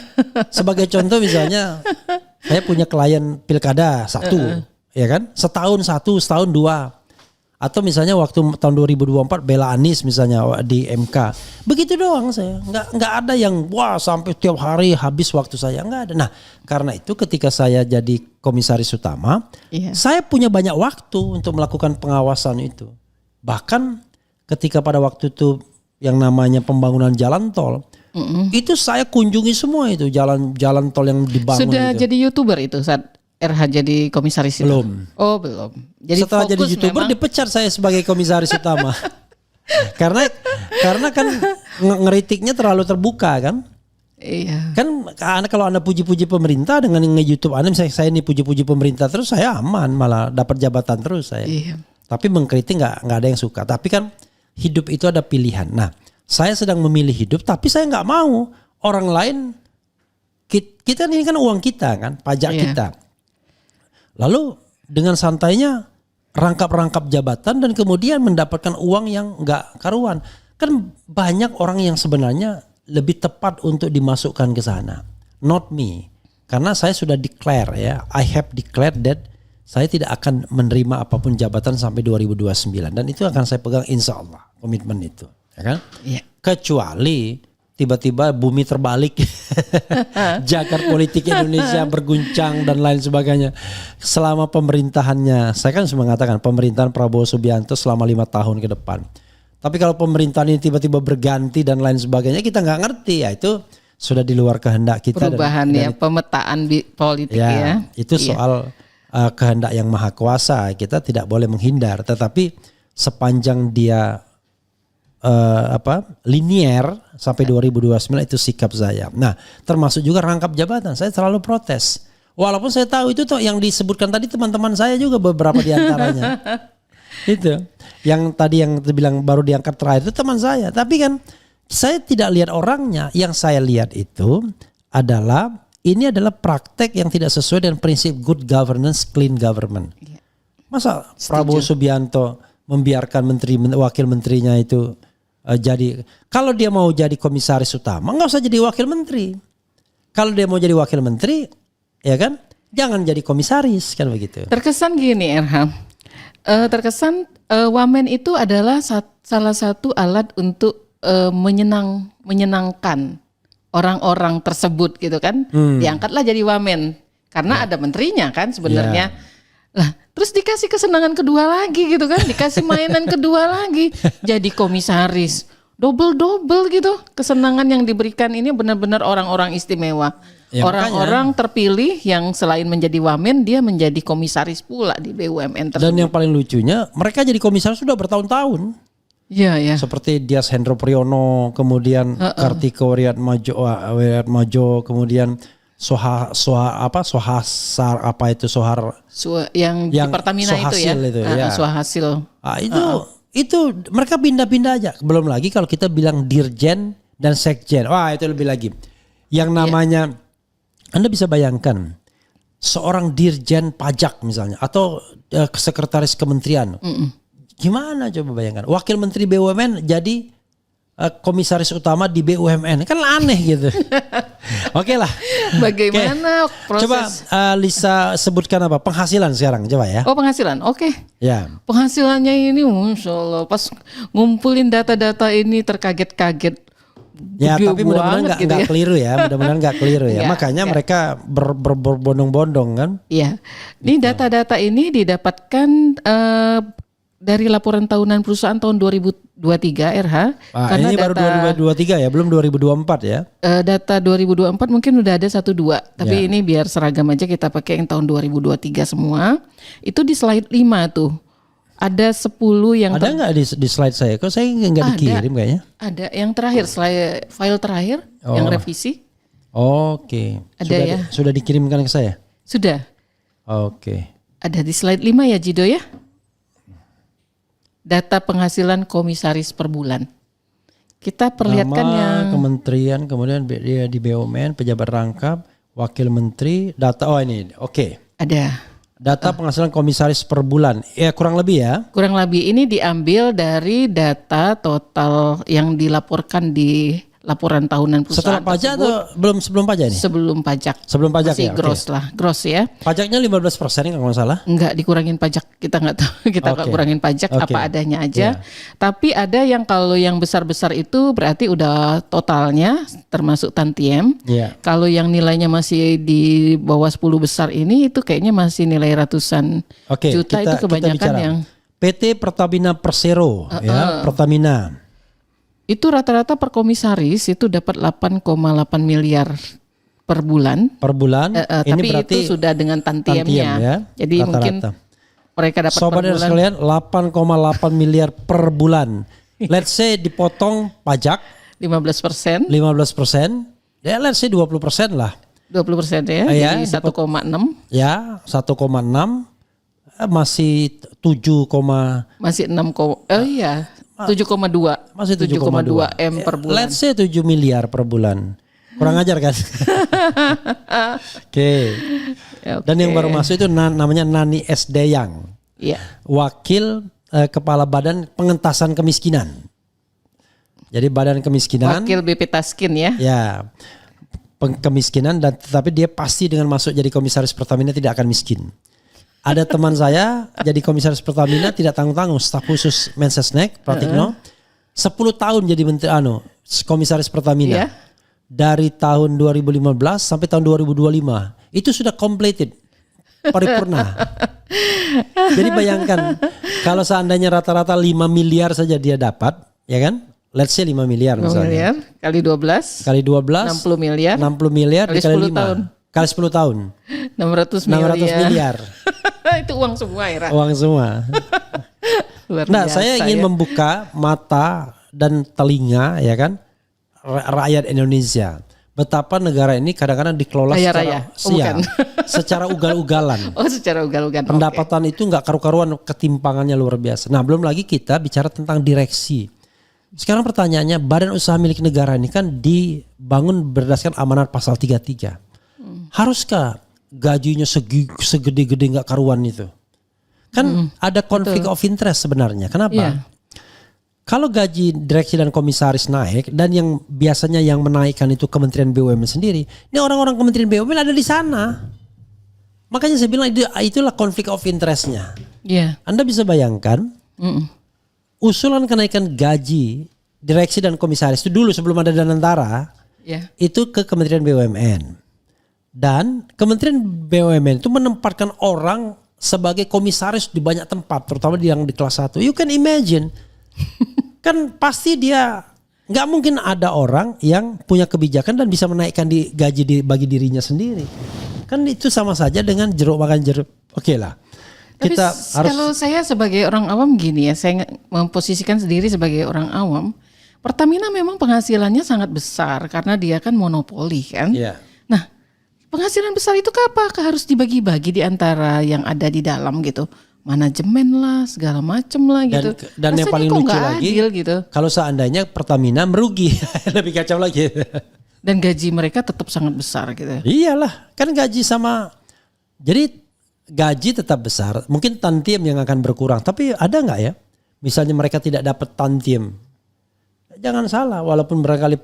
Sebagai contoh misalnya saya punya klien pilkada satu, ya kan? Setahun satu, setahun dua. Atau misalnya waktu tahun 2024 bela Anies misalnya di MK. Begitu doang saya. Nggak ada yang wah sampai tiap hari habis waktu saya. Nggak ada. Nah karena itu ketika saya jadi komisaris utama. Iya. Saya punya banyak waktu untuk melakukan pengawasan itu. Bahkan ketika pada waktu itu yang namanya pembangunan jalan tol. Itu saya kunjungi semua itu jalan tol yang dibangun. Sudah itu. jadi YouTuber itu saat RH jadi komisaris itu? Belum. Oh belum. Jadi Setelah jadi fokus YouTuber memang- dipecat saya sebagai komisaris utama. karena kan ngeritiknya terlalu terbuka kan. Iya. Kan kalau Anda puji-puji pemerintah dengan nge-YouTube Anda misalnya saya ini puji-puji pemerintah terus saya aman malah dapat jabatan terus saya. Iya. Tapi mengkritik nggak ada yang suka. Tapi kan hidup itu ada pilihan. Nah, saya sedang memilih hidup tapi saya nggak mau orang lain kita ini kan uang kita kan, pajak Iya. kita. Lalu dengan santainya rangkap-rangkap jabatan dan kemudian mendapatkan uang yang nggak karuan. Kan banyak orang yang sebenarnya lebih tepat untuk dimasukkan ke sana. Not me. Karena saya sudah declare ya, I have declared that saya tidak akan menerima apapun jabatan sampai 2029 dan itu akan saya pegang insya Allah komitmen itu, ya kan? Iya. Kecuali tiba-tiba bumi terbalik, jagad politik Indonesia berguncang dan lain sebagainya. Selama pemerintahannya, saya kan sudah mengatakan pemerintahan Prabowo Subianto selama 5 tahun ke depan. Tapi kalau pemerintahan ini tiba-tiba berganti dan lain sebagainya, kita nggak ngerti. Ya itu sudah di luar kehendak kita. Perubahan ya, pemetaan politik ya. Itu Iya. soal kehendak yang maha kuasa. Kita tidak boleh menghindar. Tetapi sepanjang dia linier sampai 2029 itu sikap saya. Nah, termasuk juga rangkap jabatan. Saya selalu protes. Walaupun saya tahu itu toh yang disebutkan tadi teman-teman saya juga beberapa di antaranya. Itu. Yang tadi yang bilang baru diangkat terakhir itu teman saya. Tapi kan saya tidak lihat orangnya. Yang saya lihat itu adalah ini adalah praktek yang tidak sesuai dengan prinsip good governance, clean government. Masa Prabowo Subianto membiarkan wakil menterinya itu jadi, kalau dia mau jadi komisaris utama nggak usah jadi wakil menteri. Kalau dia mau jadi wakil menteri, ya kan, jangan jadi komisaris kan begitu. Terkesan gini RH, terkesan wamen itu adalah salah satu alat untuk menyenangkan orang-orang tersebut gitu kan. Diangkatlah jadi wamen karena ada menterinya kan sebenarnya. Lah, terus dikasih kesenangan kedua lagi gitu kan, dikasih mainan kedua lagi, jadi komisaris, double gitu. Kesenangan yang diberikan ini benar-benar orang-orang istimewa, Ya, orang-orang terpilih yang selain menjadi wamen dia menjadi komisaris pula di BUMN tersebut. Dan yang paling lucunya mereka jadi komisaris sudah bertahun-tahun. Iya ya. Seperti Dias Hendro Priyono, kemudian Kartiko Wiratmajo, kemudian Sohar Yang di Pertamina itu ya. Sohasil itu, ya. Sohasil. Itu mereka pindah-pindah aja. Belum lagi kalau kita bilang dirjen dan sekjen. Wah, itu lebih lagi. Yang namanya Anda bisa bayangkan seorang dirjen pajak misalnya atau sekretaris kementerian. Gimana coba bayangkan? Wakil menteri BUMN jadi komisaris utama di BUMN. Kan aneh gitu. Oke lah. Bagaimana proses? Coba Lisa sebutkan apa penghasilan sekarang coba ya. Oh, penghasilan. Oke. Ya. Penghasilannya ini Masya Allah. Pas ngumpulin data-data ini terkaget-kaget. Ya, Gede tapi mudah-mudahan banget gitu nggak ya. keliru ya. Mudah-mudahan nggak keliru ya. Nggak, Makanya nggak. mereka berbondong-bondong kan. Iya. Ini data-data ini didapatkan dari laporan tahunan perusahaan tahun 2023 RH. Ini baru 2023 ya, belum 2024 ya. Data 2024 mungkin udah ada 1-2, tapi Ya. ini biar seragam aja kita pakai yang tahun 2023 semua. Itu di slide 5 tuh. Ada 10 yang Ada nggak di slide saya? Kok saya nggak Ada. dikirim kayaknya? ada yang terakhir slide file terakhir yang revisi. Oke. Ada Sudah ya. sudah dikirimkan ke saya. Sudah. Oke. Ada di slide 5 ya Jido ya. Data penghasilan komisaris per bulan. Kita perlihatkan Nama, yang kementerian, kemudian dia di BUMN, pejabat rangkap, Wakil Menteri data ini oke. Ada. Data penghasilan komisaris per bulan. Ya kurang lebih ya. Kurang lebih ini diambil dari data total yang dilaporkan di laporan tahunan perusahaan Setelah pajak tersebut. atau belum sebelum pajak ini? Sebelum pajak. Sebelum pajak Masih ya. Oke. gross lah, gross ya. Pajaknya 15% kalau nggak salah. Enggak dikurangin pajak, kita nggak tahu, kita nggak Oke. kurangin pajak, Oke. apa adanya aja. Iya. Tapi ada yang kalau yang besar-besar itu berarti udah totalnya termasuk tantiem. Iya. Kalau yang nilainya masih di bawah 10 besar ini itu kayaknya masih nilai ratusan Oke, juta, itu kebanyakan bicara. yang PT Pertamina Persero ya, Pertamina. itu rata-rata per komisaris itu dapat 8,8 miliar per bulan. Per bulan. Ini Tapi berarti itu sudah dengan tantiemnya. tantiem ya, Jadi rata-rata. mungkin mereka dapat Sobat per dan bulan. sekalian 8,8 miliar per bulan. Let's say dipotong pajak 15%, 15%, ya let's say 20% lah. 20% ya, Ya, jadi 1,6, Ya, 1,6 masih 7, masih 7,2, masih 7,2 M per bulan. Let's say 7 miliar per bulan. Kurang ajar kan? Oke. Ya, Dan yang oke. baru masuk itu namanya Nani S. Deyang. Iya. Wakil Kepala Badan Pengentasan Kemiskinan. Jadi Badan Kemiskinan. Wakil BP Taskin ya. Ya. Kemiskinan dan tetapi dia pasti dengan masuk jadi komisaris Pertamina tidak akan miskin. Ada teman saya jadi komisaris Pertamina tidak tanggung-tanggung, staf khusus Mensesnek Pratikno. 10 tahun jadi menteri komisaris Pertamina. Iya. Dari tahun 2015 sampai tahun 2025. Itu sudah completed. Paripurna. Jadi bayangkan kalau seandainya rata-rata 5 miliar saja dia dapat, ya kan? Let's say 5 miliar 5 misalnya. miliar kali 12, Kali 12 60 miliar, 60 miliar Kali dikali 10 5 tahun. kali 10 tahun 600 600 miliar Itu uang semua ya, Ra? uang semua. Luar Nah, biasa saya ingin ya. membuka mata dan telinga ya kan rakyat Indonesia. Betapa negara ini kadang-kadang dikelola Kaya secara raya. Oh, bukan. secara ugal-ugalan. Oh, secara ugal-ugalan. Oke. Pendapatan itu nggak karu-karuan, ketimpangannya luar biasa. Nah, belum lagi kita bicara tentang direksi. Sekarang pertanyaannya, badan usaha milik negara ini kan dibangun berdasarkan amanat pasal 33. Haruskah gajinya segede-gede nggak karuan itu? Kan ada konflik of interest sebenarnya. Kenapa? Iya. Kalau gaji direksi dan komisaris naik dan yang biasanya yang menaikkan itu Kementerian BUMN sendiri, ini orang-orang Kementerian BUMN ada di sana. Makanya saya bilang itulah konflik of interestnya. Iya. Anda bisa bayangkan usulan kenaikan gaji direksi dan komisaris itu dulu sebelum ada Danantara Iya. itu ke Kementerian BUMN. Dan Kementerian BUMN itu menempatkan orang sebagai komisaris di banyak tempat, terutama yang di kelas 1. You can imagine. Kan pasti dia nggak mungkin ada orang yang punya kebijakan dan bisa menaikkan gaji bagi dirinya sendiri. Kan itu sama saja dengan jeruk makan jeruk. Oke lah. Tapi Kita harus kalau saya sebagai orang awam gini ya, saya memposisikan sendiri sebagai orang awam, Pertamina memang penghasilannya sangat besar karena dia kan monopoli kan. Iya. Nah, penghasilan besar itu apakah harus dibagi-bagi di antara yang ada di dalam gitu? Manajemen lah, segala macem lah gitu. Dan yang Rasanya paling kok lucu nggak lagi, adil gitu. kalau seandainya Pertamina merugi, lebih kacau lagi. Dan gaji mereka tetap sangat besar gitu. Iyalah, kan gaji sama. Jadi gaji tetap besar. Mungkin tantiem yang akan berkurang. Tapi ada nggak ya? Misalnya mereka tidak dapat tantiem. Jangan salah, walaupun barangkali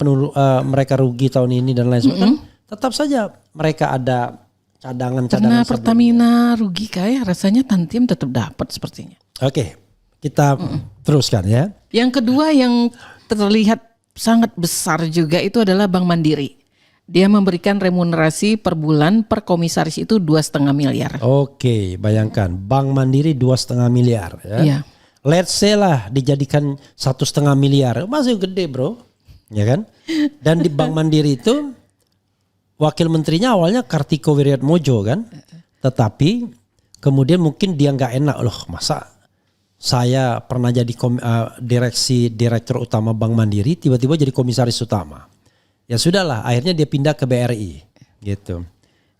mereka rugi tahun ini dan lain sebagainya, tetap saja mereka ada Karena cadangan. Pertamina rugi kayak rasanya tantiem tetap dapat sepertinya. Oke, kita teruskan ya. Yang kedua yang terlihat sangat besar juga itu adalah Bank Mandiri. Dia memberikan remunerasi per bulan per komisaris itu 2,5 miliar. Oke, bayangkan Bank Mandiri 2,5 miliar. Ya. Iya. Let's say lah dijadikan 1,5 miliar, masih gede bro, ya kan? Dan di Bank Mandiri itu wakil menterinya awalnya Kartiko Wiryatmojo kan, tetapi kemudian mungkin dia nggak enak loh, masa saya pernah jadi direktur utama Bank Mandiri tiba-tiba jadi komisaris utama. Ya sudahlah, akhirnya dia pindah ke BRI gitu.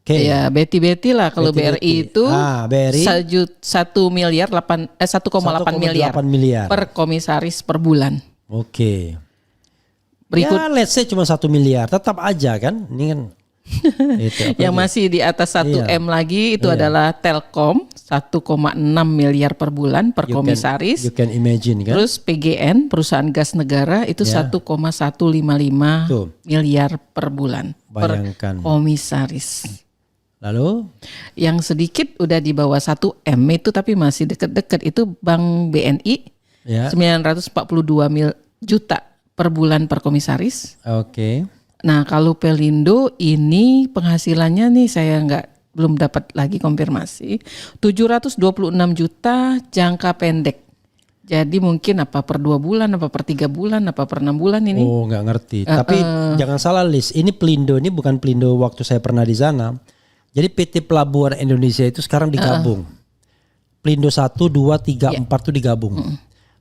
Oke. Ya beti-beti lah kalau BRI itu BRI 1,8 miliar 1,8 miliar per komisaris per bulan. Oke. Berikut Ya let's say cuma 1 miliar, tetap aja kan. Ini kan Itu apa Yang itu? masih di atas 1 Iya. M lagi itu Iya. adalah Telkom 1,6 miliar per bulan per komisaris. You can imagine kan? Terus PGN perusahaan gas negara itu Ya. 1,155 Tuh. miliar per bulan Bayangkan. per komisaris. Lalu Yang sedikit udah di bawah 1 M itu tapi masih deket-deket itu Bank BNI ya, 942 juta per bulan per komisaris. oke. Nah kalau Pelindo ini penghasilannya nih saya belum dapat lagi konfirmasi 726 juta jangka pendek. Jadi mungkin apa per 2 bulan, apa per 3 bulan, apa per 6 bulan ini. Oh nggak ngerti. Tapi jangan salah Lis, ini Pelindo ini bukan Pelindo waktu saya pernah di sana. Jadi PT Pelabuhan Indonesia itu sekarang digabung. Pelindo 1, 2, 3, 4 itu digabung.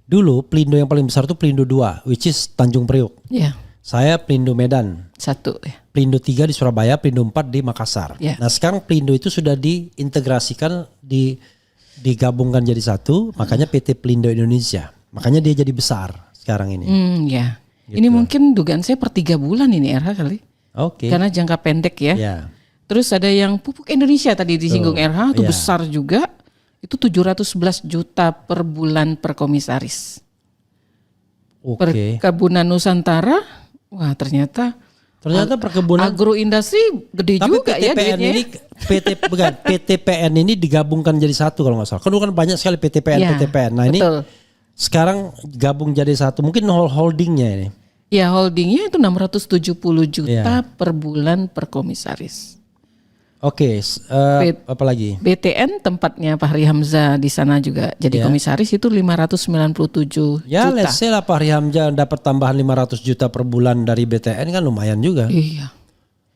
Dulu Pelindo yang paling besar itu Pelindo 2, which is Tanjung Priok. Ya, Saya Pelindo Medan. 1 ya. Pelindo 3 di Surabaya, Pelindo 4 di Makassar. Ya. Nah sekarang Pelindo itu sudah diintegrasikan, digabungkan jadi satu, makanya PT Pelindo Indonesia. Makanya dia jadi besar sekarang ini. Ya. Gitu. Ini mungkin dugaan saya per 3 bulan ini RH kali. Oke. Karena jangka pendek ya. Ya. Terus ada yang Pupuk Indonesia tadi disinggung RH itu Iya. besar juga. Itu 711 juta per bulan per komisaris. Oke. Perkebunan Nusantara, wah ternyata Perkebunan. agroindustri gede Tapi juga ya PTPN duitnya. ini PTPN ini digabungkan jadi satu kalau nggak salah. Kan dulu kan banyak sekali PTPN. Ya, Nah ini betul. sekarang gabung jadi satu. Mungkin holdingnya ini. Ya holdingnya itu 670 juta Iya. per bulan per komisaris. Oke. Pet- Apa lagi? BTN tempatnya Fahri Hamzah di sana juga jadi Ya. komisaris itu 597 Ya juta. let's say lah Fahri Hamzah dapat tambahan 500 juta per bulan dari BTN kan lumayan juga. Iya.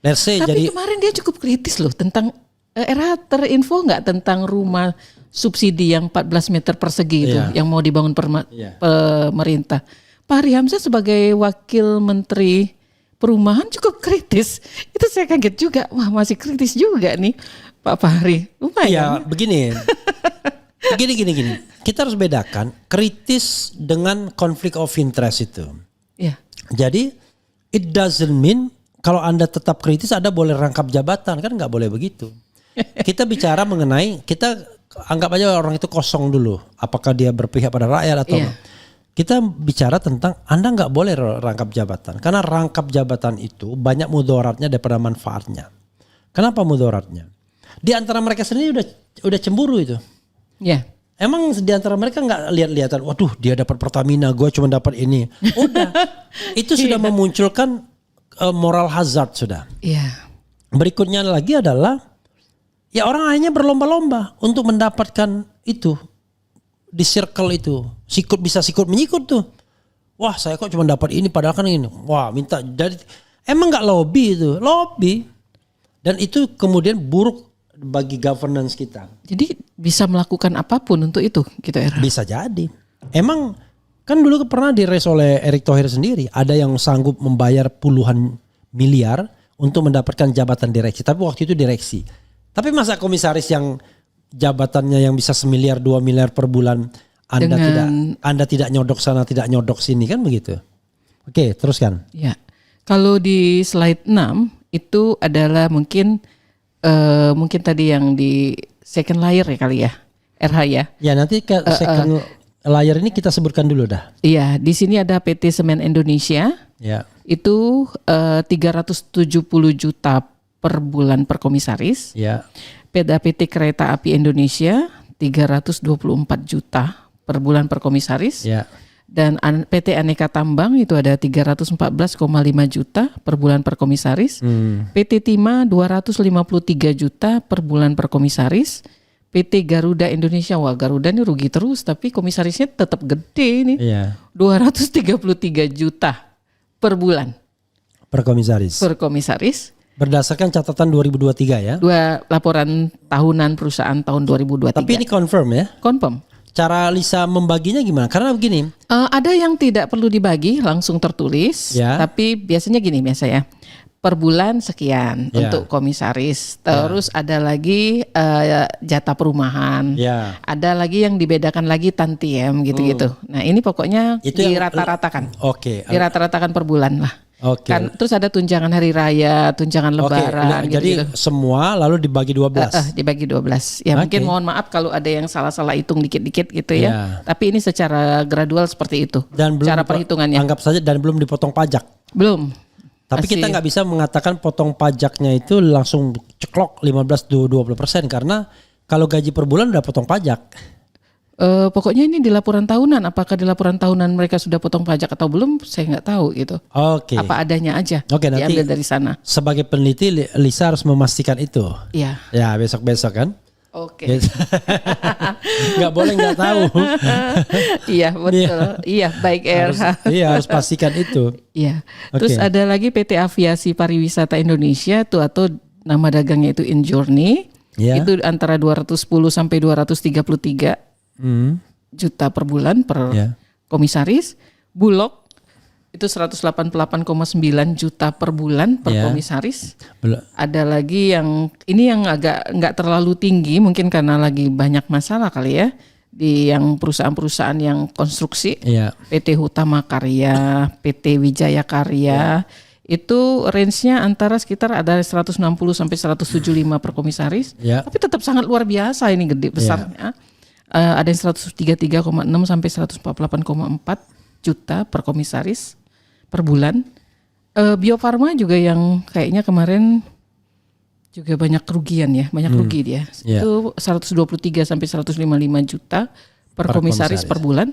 Let's say Tapi jadi kemarin dia cukup kritis loh tentang era terinfo nggak tentang rumah subsidi yang 14 meter persegi itu Iya. yang mau dibangun Iya. pemerintah. Fahri Hamzah sebagai wakil menteri perumahan cukup kritis. Itu saya kaget juga. Wah masih kritis juga nih Pak Fahri. ya Lumayan. begini. Gini. Kita harus bedakan kritis dengan konflik of interest itu. Ya. Jadi it doesn't mean kalau Anda tetap kritis Anda boleh rangkap jabatan, kan nggak boleh begitu. Kita bicara mengenai, kita anggap aja orang itu kosong dulu. Apakah dia berpihak pada rakyat atau Iya. enggak. Kita bicara tentang Anda nggak boleh rangkap jabatan. Karena rangkap jabatan itu banyak mudaratnya daripada manfaatnya. Kenapa mudaratnya? Di antara mereka sendiri udah cemburu itu. Ya. Emang di antara mereka nggak lihat-lihatan, waduh dia dapat Pertamina, gue cuma dapat ini. Udah, itu sudah memunculkan moral hazard sudah. Iya. Berikutnya lagi adalah, ya orang akhirnya berlomba-lomba untuk mendapatkan itu di circle itu, sikut menyikut tuh. Wah saya kok cuma dapat ini padahal kan ini. Wah minta dari, emang nggak lobby. Dan itu kemudian buruk bagi governance kita. Jadi bisa melakukan apapun untuk itu gitu Era. Bisa jadi. Emang kan dulu pernah diraise oleh Erick Thohir sendiri. Ada yang sanggup membayar puluhan miliar untuk mendapatkan jabatan direksi. Tapi waktu itu direksi. Tapi masa komisaris yang jabatannya yang bisa 1 miliar 2 miliar per bulan Anda tidak nyodok sana tidak nyodok sini kan begitu. Oke teruskan. Ya. Kalau di slide 6 itu adalah mungkin tadi yang di second layer ya kali ya. RH ya. Ya nanti ke second layer ini kita sebutkan dulu dah. Iya, di sini ada PT Semen Indonesia. Ya. Itu 370 juta per bulan per komisaris. Ya. PT Kereta Api Indonesia 324 juta per bulan per komisaris. Ya. Dan PT Aneka Tambang itu ada 314,5 juta per bulan per komisaris. PT Timah 253 juta per bulan per komisaris. PT Garuda Indonesia, wah Garuda ini rugi terus tapi komisarisnya tetap gede nih. Iya. 233 juta per bulan Per komisaris. per komisaris. Berdasarkan catatan 2023 ya. Dua laporan tahunan perusahaan tahun 2023. Tapi ini confirm ya. confirm. Cara Lisa membaginya gimana? Karena begini. Ada yang tidak perlu dibagi langsung tertulis, Ya. tapi biasanya gini ya. Per bulan sekian Ya. untuk komisaris. Terus ada lagi jatah perumahan. Ya. Ada lagi yang dibedakan lagi tantiem gitu-gitu. Nah ini pokoknya Itu yang- dirata-ratakan. Oke. Dirata-ratakan per bulan lah. Oke. Kan terus ada tunjangan hari raya, tunjangan lebaran Nah, jadi semua lalu dibagi 12. dibagi 12. Ya mungkin mohon maaf kalau ada yang salah-salah hitung dikit-dikit gitu ya. Ya. Tapi ini secara gradual seperti itu. Dan belum cara perhitungannya. Anggap saja dan belum dipotong pajak. Belum. Tapi kita Masih- nggak bisa mengatakan potong pajaknya itu langsung ceklok 15-20% karena kalau gaji per bulan udah potong pajak. Pokoknya ini di laporan tahunan. Apakah di laporan tahunan mereka sudah potong pajak atau belum? Saya nggak tahu gitu. Oke. Apa adanya aja. Oke, nanti diambil dari sana. Sebagai peneliti Lisa harus memastikan itu. Iya. Ya besok-besok kan. Oke. Nggak boleh nggak tahu. Iya betul. Iya baik Harus pastikan itu. Iya. Oke. Terus ada lagi PT Aviasi Pariwisata Indonesia tuh atau nama dagangnya itu Injourney. Ya. Itu antara 210 sampai 233 juta per bulan per Ya. komisaris. Bulog itu 188,9 juta per bulan per Ya. komisaris. Belum. Ada lagi yang ini yang agak nggak terlalu tinggi mungkin karena lagi banyak masalah kali ya di yang perusahaan-perusahaan yang konstruksi. Iya. PT Hutama Karya, PT Wijaya Karya, itu range-nya antara sekitar ada 160 sampai 175 per komisaris. Ya. Tapi tetap sangat luar biasa ini gede besarnya. Ada yang 133,6 sampai 148,4 juta per komisaris per bulan. Bio Farma juga yang kayaknya kemarin juga banyak kerugian ya, banyak rugi dia. Ya. Itu 123 sampai 155 juta per komisaris per bulan.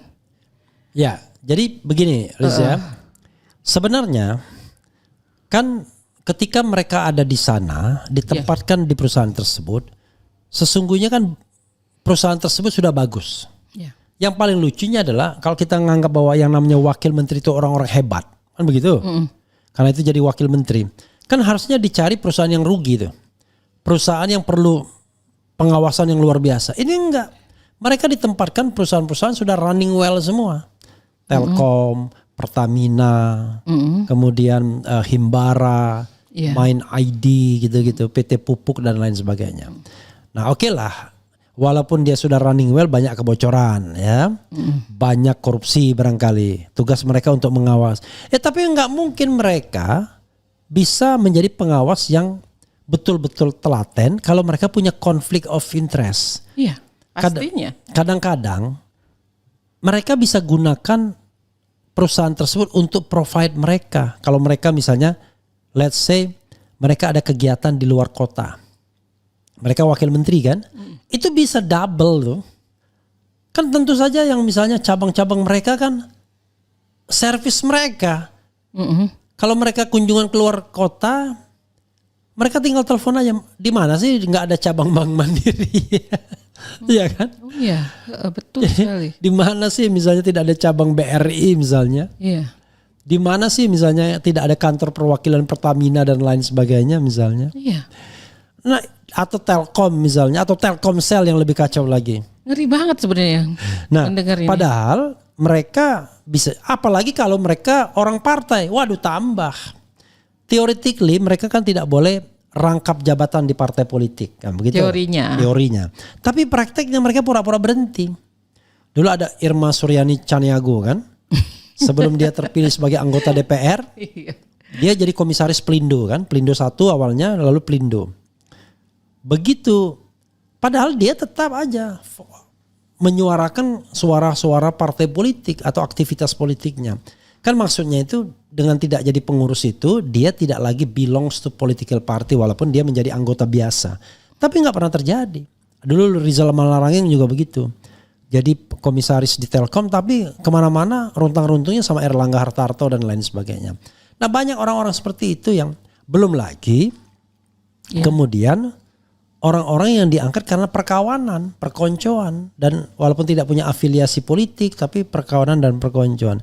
Ya, jadi begini, Liza. Sebenarnya kan ketika mereka ada di sana, ditempatkan di perusahaan tersebut, sesungguhnya kan perusahaan tersebut sudah bagus. Ya. Yang paling lucunya adalah kalau kita menganggap bahwa yang namanya wakil menteri itu orang-orang hebat, kan begitu? Karena itu jadi wakil menteri, kan harusnya dicari perusahaan yang rugi tuh, perusahaan yang perlu pengawasan yang luar biasa. Ini enggak, mereka ditempatkan perusahaan-perusahaan sudah running well semua, Telkom, Pertamina, kemudian Himbara, Main ID gitu-gitu, PT Pupuk dan lain sebagainya. Nah oke lah. Walaupun dia sudah running well banyak kebocoran ya. Banyak korupsi barangkali. Tugas mereka untuk mengawas. Tapi nggak mungkin mereka bisa menjadi pengawas yang betul-betul telaten kalau mereka punya conflict of interest. Iya, pastinya. Kadang-kadang mereka bisa gunakan perusahaan tersebut untuk provide mereka. Kalau mereka misalnya let's say mereka ada kegiatan di luar kota. Mereka wakil menteri kan? Itu bisa double loh. Kan tentu saja yang misalnya cabang-cabang mereka kan servis mereka. Kalau mereka kunjungan keluar kota, mereka tinggal telepon aja. Di mana sih nggak ada cabang Bank Mandiri? Iya kan? Oh iya, betul sekali. Di mana sih misalnya tidak ada cabang BRI misalnya? Iya. Di mana sih misalnya tidak ada kantor perwakilan Pertamina dan lain sebagainya misalnya? Iya. Nah, atau Telkom misalnya, atau Telkomsel yang lebih kacau lagi. Ngeri banget sebenarnya. Nah, mendengar ini. padahal mereka bisa, apalagi kalau mereka orang partai, waduh tambah. Theoretically mereka kan tidak boleh rangkap jabatan di partai politik, kan begitu? Teorinya. Tapi prakteknya mereka pura-pura berhenti. Dulu ada Irma Suryani Caniago kan, sebelum dia terpilih sebagai anggota DPR, dia jadi komisaris Pelindo kan, Pelindo 1 awalnya, lalu Pelindo. Begitu, padahal dia tetap aja menyuarakan suara-suara partai politik atau aktivitas politiknya. Kan maksudnya itu dengan tidak jadi pengurus itu, dia tidak lagi belongs to political party walaupun dia menjadi anggota biasa. Tapi nggak pernah terjadi. Dulu Rizal Malarangeng juga begitu. Jadi komisaris di Telkom tapi kemana-mana runtang-runtungnya sama Erlangga Hartarto dan lain sebagainya. Nah banyak orang-orang seperti itu yang belum lagi kemudian orang-orang yang diangkat karena perkawanan, perkoncoan, dan walaupun tidak punya afiliasi politik tapi perkawanan dan perkoncoan.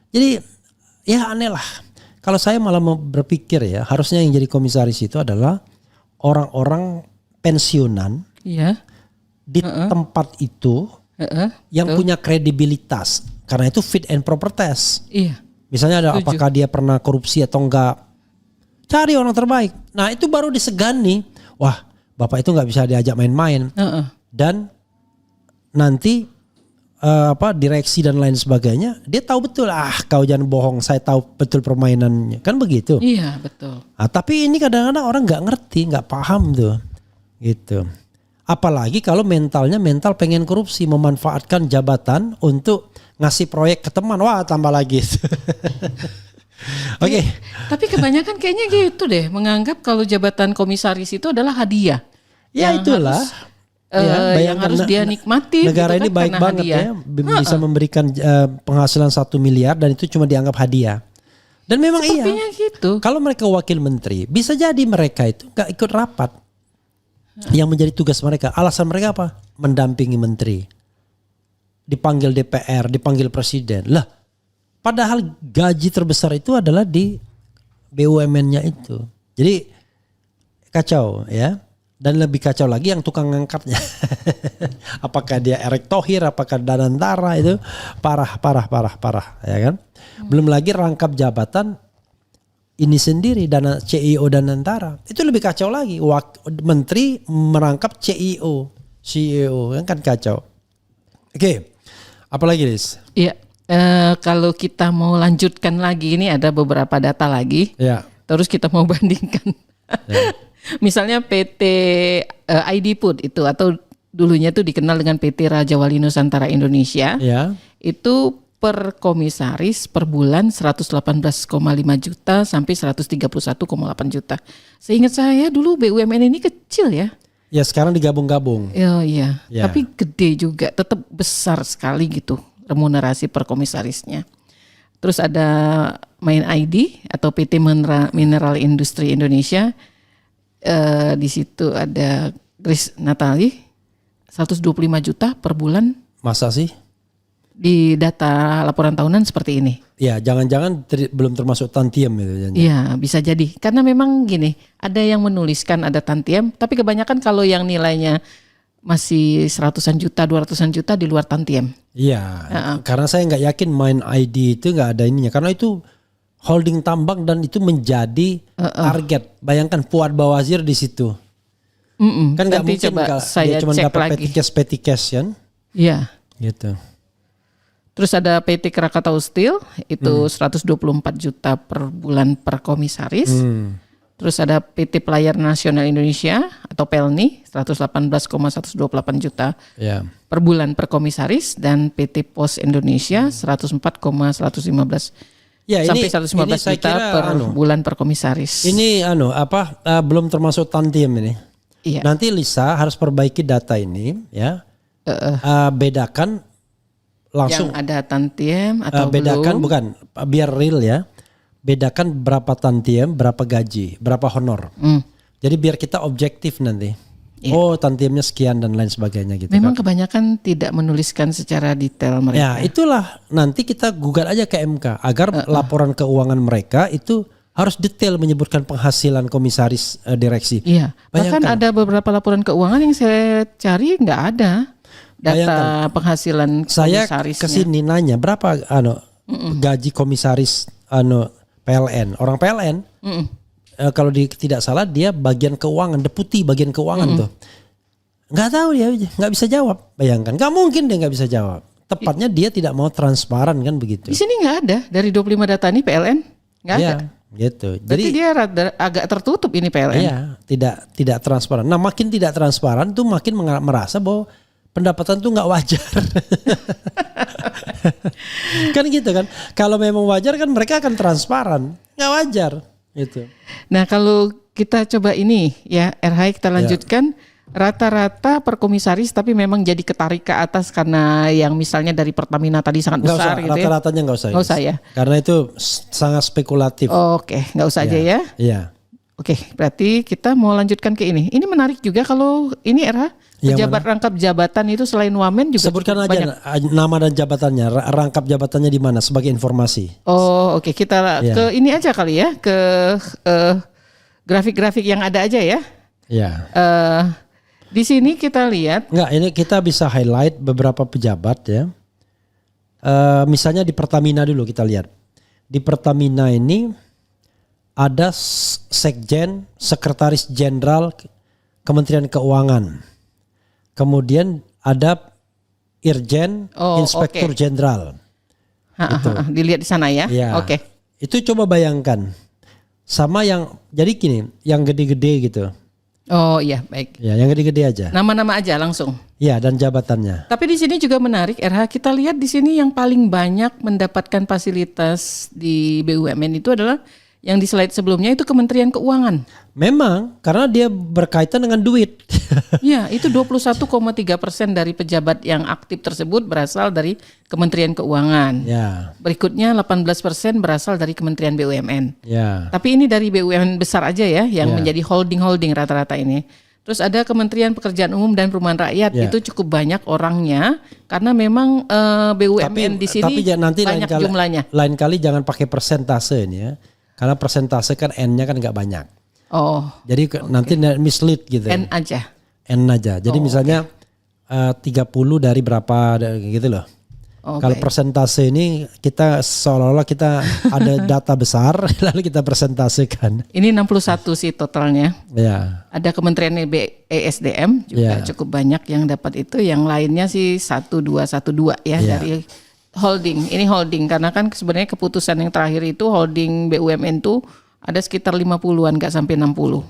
Jadi ya aneh lah. Kalau saya malah mau berpikir ya, harusnya yang jadi komisaris itu adalah orang-orang pensiunan di tempat itu yang punya kredibilitas. Karena itu fit and proper test. Iya. Misalnya ada apakah dia pernah korupsi atau enggak. Cari orang terbaik. Nah itu baru disegani. Wah, Bapak itu nggak bisa diajak main-main. Dan nanti direksi dan lain sebagainya, dia tahu betul kau jangan bohong, saya tahu betul permainannya, kan begitu. Iya betul. Tapi ini kadang-kadang orang nggak ngerti, nggak paham tuh, gitu. Apalagi kalau mentalnya mental pengen korupsi, memanfaatkan jabatan untuk ngasih proyek ke teman, wah tambah lagi. Oke. Tapi kebanyakan kayaknya gitu deh, menganggap kalau jabatan komisaris itu adalah hadiah. Ya itulah. Yang harus dia nikmati. Negara gitu ini kan, baik banget hadiah. ya, bisa memberikan penghasilan 1 miliar dan itu cuma dianggap hadiah. Dan memang Sepertinya gitu. Kalau mereka wakil menteri, bisa jadi mereka itu nggak ikut rapat. Yang menjadi tugas mereka, alasan mereka apa? Mendampingi menteri. Dipanggil DPR, dipanggil presiden. Lah, padahal gaji terbesar itu adalah di BUMN-nya itu. Jadi kacau ya. Dan lebih kacau lagi yang tukang ngangkatnya. Apakah dia Erick Thohir, apakah Danantara, itu parah ya kan. Belum lagi rangkap jabatan ini sendiri, dana CEO Danantara. Itu lebih kacau lagi. Menteri merangkap CEO kan kacau. Oke. Apalagi Liz? Iya. Kalau kita mau lanjutkan lagi, ini ada beberapa data lagi. Ya. Terus kita mau bandingkan. Ya. Misalnya PT ID Food itu, atau dulunya tuh dikenal dengan PT Raja Wali Nusantara Indonesia. Ya. Itu per komisaris per bulan 118,5 juta sampai 131,8 juta. Seingat saya dulu BUMN ini kecil ya. Ya sekarang digabung-gabung. Iya. Ya. Tapi gede juga, tetap besar sekali gitu remunerasi per komisarisnya. Terus ada Main ID atau PT Mineral Industri Indonesia. Di situ ada Grace Natali 125 juta per bulan. Masa sih? Di data laporan tahunan seperti ini. Ya, jangan-jangan belum termasuk tantiem itu. Iya, bisa jadi. Karena memang gini, ada yang menuliskan ada tantiem, tapi kebanyakan kalau yang nilainya masih 100-an juta, 200-an juta di luar tantiem. Iya, karena saya nggak yakin Main ID itu nggak ada ininya. Karena itu holding tambang dan itu menjadi target. Bayangkan Fuad Bawazir di situ. Kan nggak mungkin dia cuma dapat petty cash kan? Iya. Gitu. Terus ada PT Krakatau Steel itu 124 juta per bulan per komisaris. Terus ada PT Pelayar Nasional Indonesia atau PELNI 118,128 juta per bulan per komisaris, dan PT Pos Indonesia 104,115 sampai 115 juta per bulan per komisaris. Ini belum termasuk tantiem ini. Iya. Nanti Lisa harus perbaiki data ini ya. Bedakan langsung yang ada tantiem atau bedakan belum. Bukan, biar real ya. Bedakan berapa tantiem, berapa gaji, berapa honor. Jadi biar kita objektif nanti. Yeah. Oh, tantiemnya sekian dan lain sebagainya gitu. Memang kebanyakan tidak menuliskan secara detail mereka. Ya, itulah nanti kita gugat aja ke MK agar laporan keuangan mereka itu harus detail menyebutkan penghasilan komisaris direksi. Iya. Bahkan ada beberapa laporan keuangan yang saya cari nggak ada data penghasilan komisarisnya. Saya kesini nanya berapa gaji komisaris PLN. Orang PLN kalau tidak salah dia bagian keuangan, deputi bagian keuangan tuh. Nggak tahu dia, nggak bisa jawab. Bayangkan, nggak mungkin dia nggak bisa jawab. Tepatnya dia tidak mau transparan kan begitu. Di sini nggak ada dari 25 data ini PLN nggak ada. Gitu. Jadi dia agak tertutup ini PLN. Iya, tidak transparan. Nah, makin tidak transparan tuh makin merasa bahwa pendapatan tuh nggak wajar. Kan gitu kan. Kalau memang wajar kan mereka akan transparan. Nggak wajar gitu. Nah, kalau kita coba ini ya RH kita lanjutkan rata-rata per komisaris tapi memang jadi ketarik ke atas karena yang misalnya dari Pertamina tadi sangat besar gitu ya. Rata-ratanya nggak usah. Nggak usah ya. Karena itu sangat spekulatif. Oke, nggak usah aja ya. Iya. Oke, berarti kita mau lanjutkan ke ini. Ini menarik juga kalau ini RH pejabat rangkap jabatan itu selain wamen juga sebutkan aja banyak. Nama dan jabatannya, rangkap jabatannya di mana sebagai informasi. Oh, oke. Kita ke ini aja kali ya, ke grafik-grafik yang ada aja ya. Iya. Di sini kita lihat. Enggak, ini kita bisa highlight beberapa pejabat ya. Misalnya di Pertamina dulu kita lihat. Di Pertamina ini ada Sekjen, Sekretaris Jenderal Kementerian Keuangan. Kemudian ada Irjen, Inspektur Jenderal. Dilihat di sana ya. Ya. Oke. Itu coba bayangkan sama yang jadi gini, yang gede-gede gitu. Oh iya, baik. Ya, yang gede-gede aja. Nama-nama aja langsung. Ya, dan jabatannya. Tapi di sini juga menarik, RH. Kita lihat di sini yang paling banyak mendapatkan fasilitas di BUMN itu adalah yang di slide sebelumnya itu Kementerian Keuangan. Memang karena dia berkaitan dengan duit. Ya, itu 21,3% dari pejabat yang aktif tersebut berasal dari Kementerian Keuangan. Ya. Berikutnya 18% berasal dari Kementerian BUMN. Ya. Tapi ini dari BUMN besar aja ya, yang menjadi holding rata-rata ini. Terus ada Kementerian Pekerjaan Umum dan Perumahan Rakyat, itu cukup banyak orangnya karena memang BUMN di sini nanti banyak jumlahnya. Lain kali jangan pakai persentase ini ya. Karena persentase kan N-nya kan nggak banyak. Oh. Jadi nanti mislead gitu. N aja. N aja. Jadi misalnya 30 dari berapa gitu loh. Kalau persentase ini kita seolah-olah kita ada data besar lalu kita persentasekan. Ini 61 sih totalnya. Ya. Ada Kementerian ESDM juga cukup banyak yang dapat itu. Yang lainnya sih 1212 ya dari holding. Ini holding karena kan sebenarnya keputusan yang terakhir itu holding BUMN tuh ada sekitar 50-an, nggak sampai 60.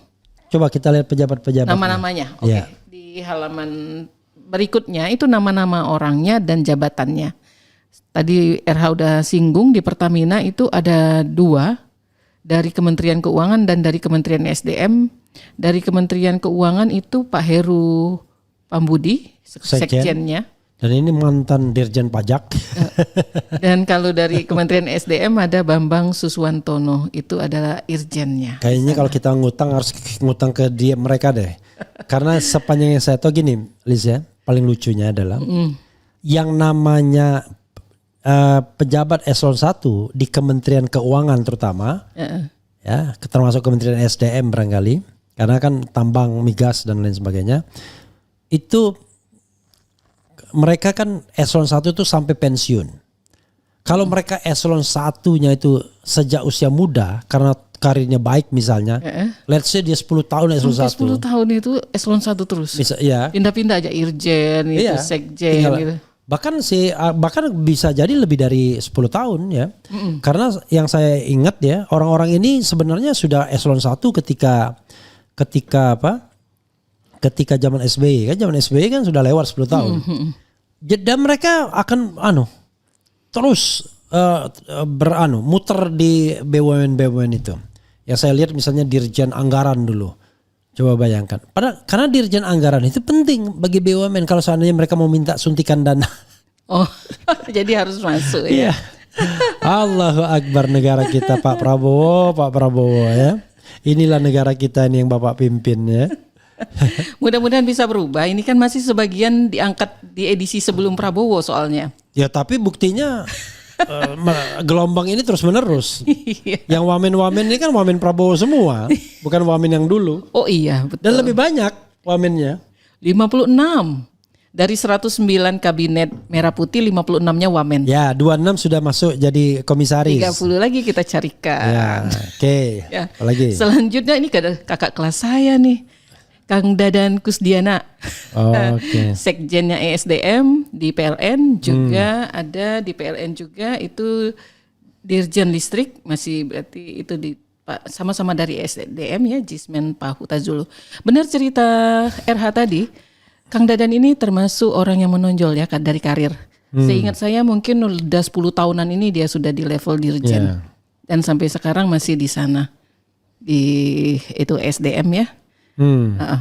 Coba kita lihat pejabat-pejabat. Nama-namanya. Oke. Di halaman berikutnya itu nama-nama orangnya dan jabatannya. Tadi RH udah singgung di Pertamina itu ada 2 dari Kementerian Keuangan dan dari Kementerian SDM. Dari Kementerian Keuangan itu Pak Heru Pambudi, sekjennya. Dan ini mantan Dirjen Pajak. Dan kalau dari Kementerian SDM ada Bambang Suswantono, itu adalah irjennya. Kayaknya kalau kita ngutang harus ngutang ke dia mereka deh. Karena sepanjang yang saya tahu gini, Liz ya, paling lucunya adalah yang namanya pejabat eselon 1 di Kementerian Keuangan terutama, ya, termasuk Kementerian SDM barangkali, karena kan tambang, migas dan lain sebagainya, itu mereka kan eselon 1 itu sampai pensiun. Kalau mereka eselon 1-nya itu sejak usia muda karena karirnya baik misalnya, let's say dia 10 tahun eselon 1. 10 tahun itu eselon 1 terus. Pindah-pindah aja irjen, itu sekjen gitu. Bahkan bisa jadi lebih dari 10 tahun ya. Karena yang saya ingat ya, orang-orang ini sebenarnya sudah eselon 1 ketika zaman SBY kan, kan sudah lewat 10 tahun. Dan mereka akan terus muter di BUMN itu. Yang saya lihat misalnya Dirjen Anggaran dulu. Coba bayangkan. Karena Dirjen Anggaran itu penting bagi BUMN kalau seandainya mereka mau minta suntikan dana. Oh, jadi harus masuk ya. Allahu Akbar negara kita Pak Prabowo ya. Inilah negara kita ini yang Bapak pimpin ya. Mudah-mudahan bisa berubah. Ini kan masih sebagian diangkat di edisi sebelum Prabowo soalnya. Ya tapi buktinya gelombang ini terus menerus. Yang wamen ini kan wamen Prabowo semua, bukan wamen yang dulu. Oh iya betul. Dan lebih banyak wamennya. 56 dari 109 kabinet Merah Putih, 56-nya wamen. Ya 26 sudah masuk jadi komisaris. 30 lagi kita carikan. Ya, oke. Ya. Apalagi? Selanjutnya ini kakak kelas saya nih, Kang Dadan Kusdiana, sekjennya ESDM di PLN juga ada di PLN juga itu Dirjen Listrik masih berarti itu sama-sama dari ESDM ya Jismen Pak Hutazulu. Benar cerita RH tadi, Kang Dadan ini termasuk orang yang menonjol ya dari karir. Seingat saya mungkin udah 10 tahunan ini dia sudah di level Dirjen dan sampai sekarang masih di sana di itu SDM ya.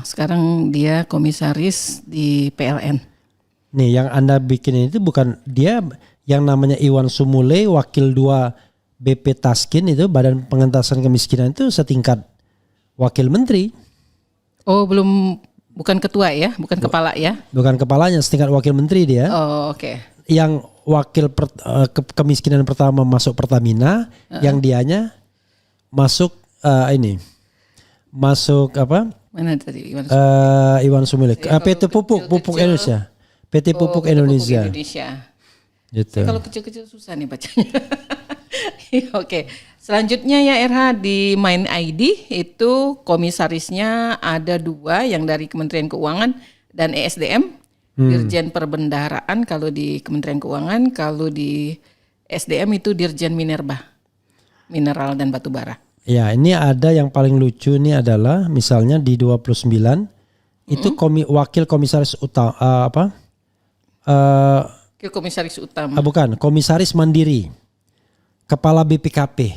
Sekarang dia komisaris di PLN. Nih yang Anda bikin itu bukan dia, yang namanya Iwan Sumule, wakil 2 BP Taskin itu Badan Pengentasan Kemiskinan itu setingkat wakil menteri. Oh bukan ketua ya, bukan kepala ya? Bukan kepalanya, setingkat wakil menteri dia. Oh oke. Yang wakil kemiskinan pertama masuk Pertamina, yang dianya masuk masuk apa? Mana tadi Iwan Sumile. PT Pupuk Indonesia. PT Pupuk Indonesia. Gitu. Kalau kecil-kecil susah nih bacanya. Oke. Selanjutnya ya RH di Main ID itu komisarisnya ada 2 yang dari Kementerian Keuangan dan ESDM. Dirjen Perbendaharaan kalau di Kementerian Keuangan, kalau di SDM itu Dirjen Minerba, Mineral dan Batubara. Ya, ini ada yang paling lucu ini adalah misalnya di 29 itu wakil komisaris utama Wakil Komisaris Utama. bukan, komisaris mandiri. Kepala BPKP.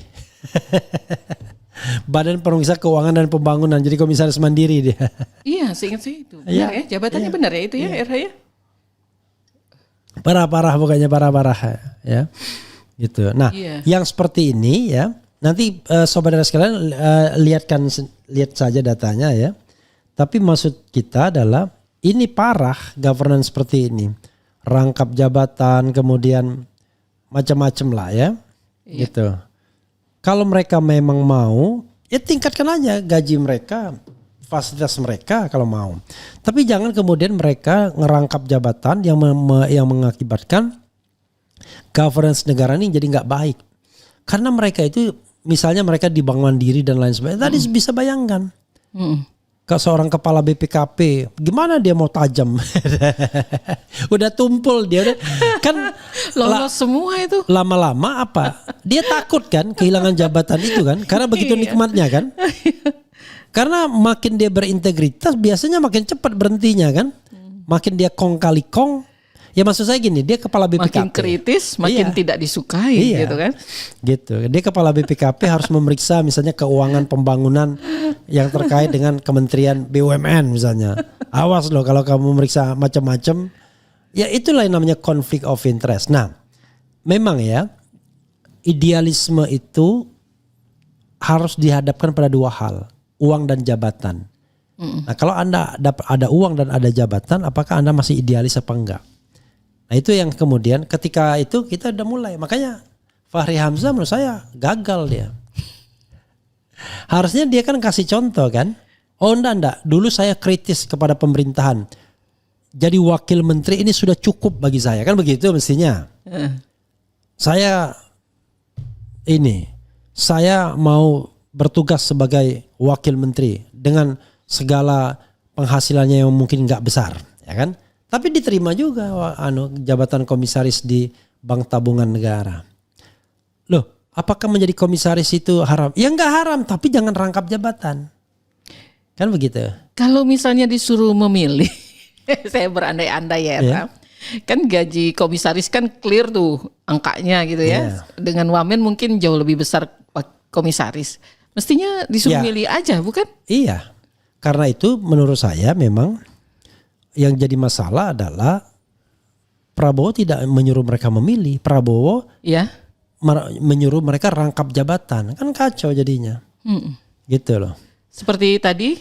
Badan Pemeriksa Keuangan dan Pembangunan, jadi komisaris mandiri dia. Iya, seingat saya itu. Benar ya, jabatannya benar ya itu ya, RH ya. Parah pokoknya parah ya. Gitu. Nah, yang seperti ini ya, nanti saudara sekalian lihat saja datanya ya. Tapi maksud kita adalah ini parah governance seperti ini. Rangkap jabatan, kemudian macam-macam lah ya. Gitu. Kalau mereka memang mau, ya tingkatkan aja gaji mereka, fasilitas mereka kalau mau. Tapi jangan kemudian mereka ngerangkap jabatan yang mengakibatkan governance negara ini jadi nggak baik. Karena mereka itu, misalnya mereka di Bank Mandiri dan lain sebagainya, tadi bisa bayangkan. Ke seorang kepala BPKP, gimana dia mau tajam? Udah tumpul dia, kan lolos semua itu. Lama-lama apa? Dia takut kan kehilangan jabatan itu kan? Karena begitu nikmatnya kan? Karena makin dia berintegritas, biasanya makin cepat berhentinya kan? Makin dia kong kali kong. Ya maksud saya gini, dia kepala BPKP. Makin kritis, makin tidak disukai gitu kan. Gitu. Dia kepala BPKP harus memeriksa misalnya keuangan pembangunan yang terkait dengan Kementerian BUMN misalnya. Awas loh kalau kamu memeriksa macam-macam. Ya itulah yang namanya conflict of interest. Nah, memang ya idealisme itu harus dihadapkan pada dua hal, uang dan jabatan. Nah, kalau Anda ada uang dan ada jabatan, apakah Anda masih idealis apa enggak? Nah itu yang kemudian ketika itu kita udah mulai. Makanya Fahri Hamzah menurut saya gagal dia. Harusnya dia kan kasih contoh kan. Oh enggak. Dulu saya kritis kepada pemerintahan. Jadi wakil menteri ini sudah cukup bagi saya. Kan begitu mestinya. Saya mau bertugas sebagai wakil menteri. Dengan segala penghasilannya yang mungkin gak besar. Ya kan. Tapi diterima juga jabatan komisaris di Bank Tabungan Negara. Loh, apakah menjadi komisaris itu haram? Ya enggak haram, tapi jangan rangkap jabatan. Kan begitu. Kalau misalnya disuruh memilih, saya berandai-andai ya. Kan gaji komisaris kan clear tuh angkanya gitu ya. Dengan wamen mungkin jauh lebih besar komisaris. Mestinya disuruh milih aja, bukan? Iya. Karena itu menurut saya memang yang jadi masalah adalah Prabowo tidak menyuruh mereka memilih. Prabowo menyuruh mereka rangkap jabatan. Kan kacau jadinya. Gitu loh. Seperti tadi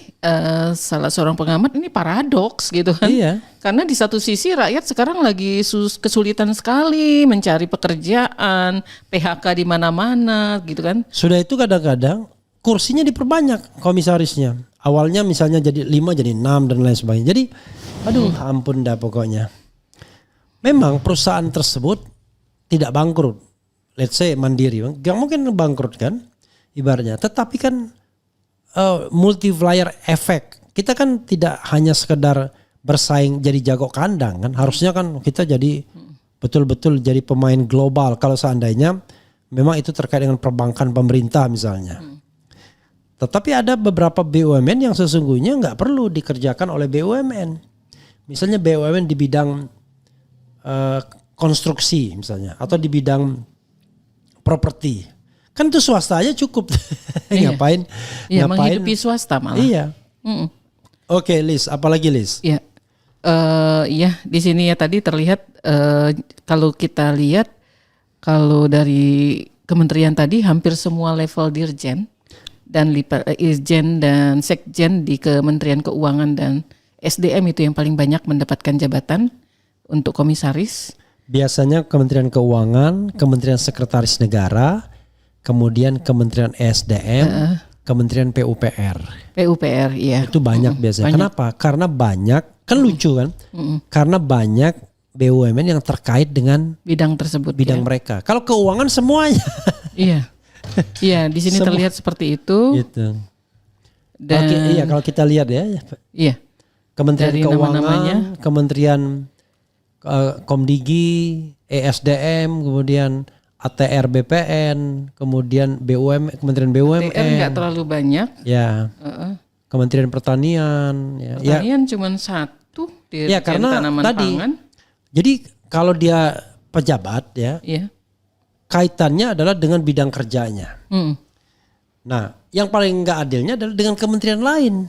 salah seorang pengamat, ini paradoks gitu kan. Iya. Karena di satu sisi rakyat sekarang lagi kesulitan sekali mencari pekerjaan, PHK di mana-mana gitu kan. Sudah itu kadang-kadang kursinya diperbanyak komisarisnya. Awalnya misalnya jadi 5 jadi 6 dan lain sebagainya. Jadi aduh ampun dah pokoknya. Memang perusahaan tersebut tidak bangkrut. Let's say Mandiri. Gak mungkin bangkrut kan ibaratnya. Tetapi kan multiplier effect. Kita kan tidak hanya sekedar bersaing jadi jago kandang kan. Harusnya kan kita jadi betul-betul jadi pemain global. Kalau seandainya memang itu terkait dengan perbankan pemerintah misalnya. Tetapi ada beberapa BUMN yang sesungguhnya nggak perlu dikerjakan oleh BUMN. Misalnya BUMN di bidang konstruksi misalnya. Atau di bidang properti. Kan itu swasta aja cukup. Ngapain? Iya, menghidupi swasta malah. Iya. Oke, Liz. Apalagi Liz? Iya. Di sini ya tadi terlihat kalau kita lihat kalau dari kementerian tadi hampir semua level dirjen dan irjen dan sekjen di Kementerian Keuangan dan SDM itu yang paling banyak mendapatkan jabatan untuk komisaris. Biasanya Kementerian Keuangan, Kementerian Sekretaris Negara, kemudian Kementerian SDM, Kementerian PUPR. PUPR, iya. Itu banyak biasanya. Banyak. Kenapa? Karena banyak, kan lucu kan? Karena banyak BUMN yang terkait dengan bidang tersebut. Bidang mereka. Kalau keuangan semuanya. Iya. Iya, di sini terlihat seperti itu. Gitu. Dan kalau kita lihat ya. Iya. Kementerian Dari Keuangan, nama-namanya. Kementerian Komdigi, ESDM, kemudian ATR BPN, kemudian Kementerian BUMN. TR nggak terlalu banyak. Ya. Kementerian Pertanian. Ya. Pertanian cuma satu, Ya, Dirjen karena Tanaman tadi. Pangan. Jadi kalau dia pejabat ya, Iya. kaitannya adalah dengan bidang kerjanya. Nah, yang paling nggak adilnya adalah dengan kementerian lain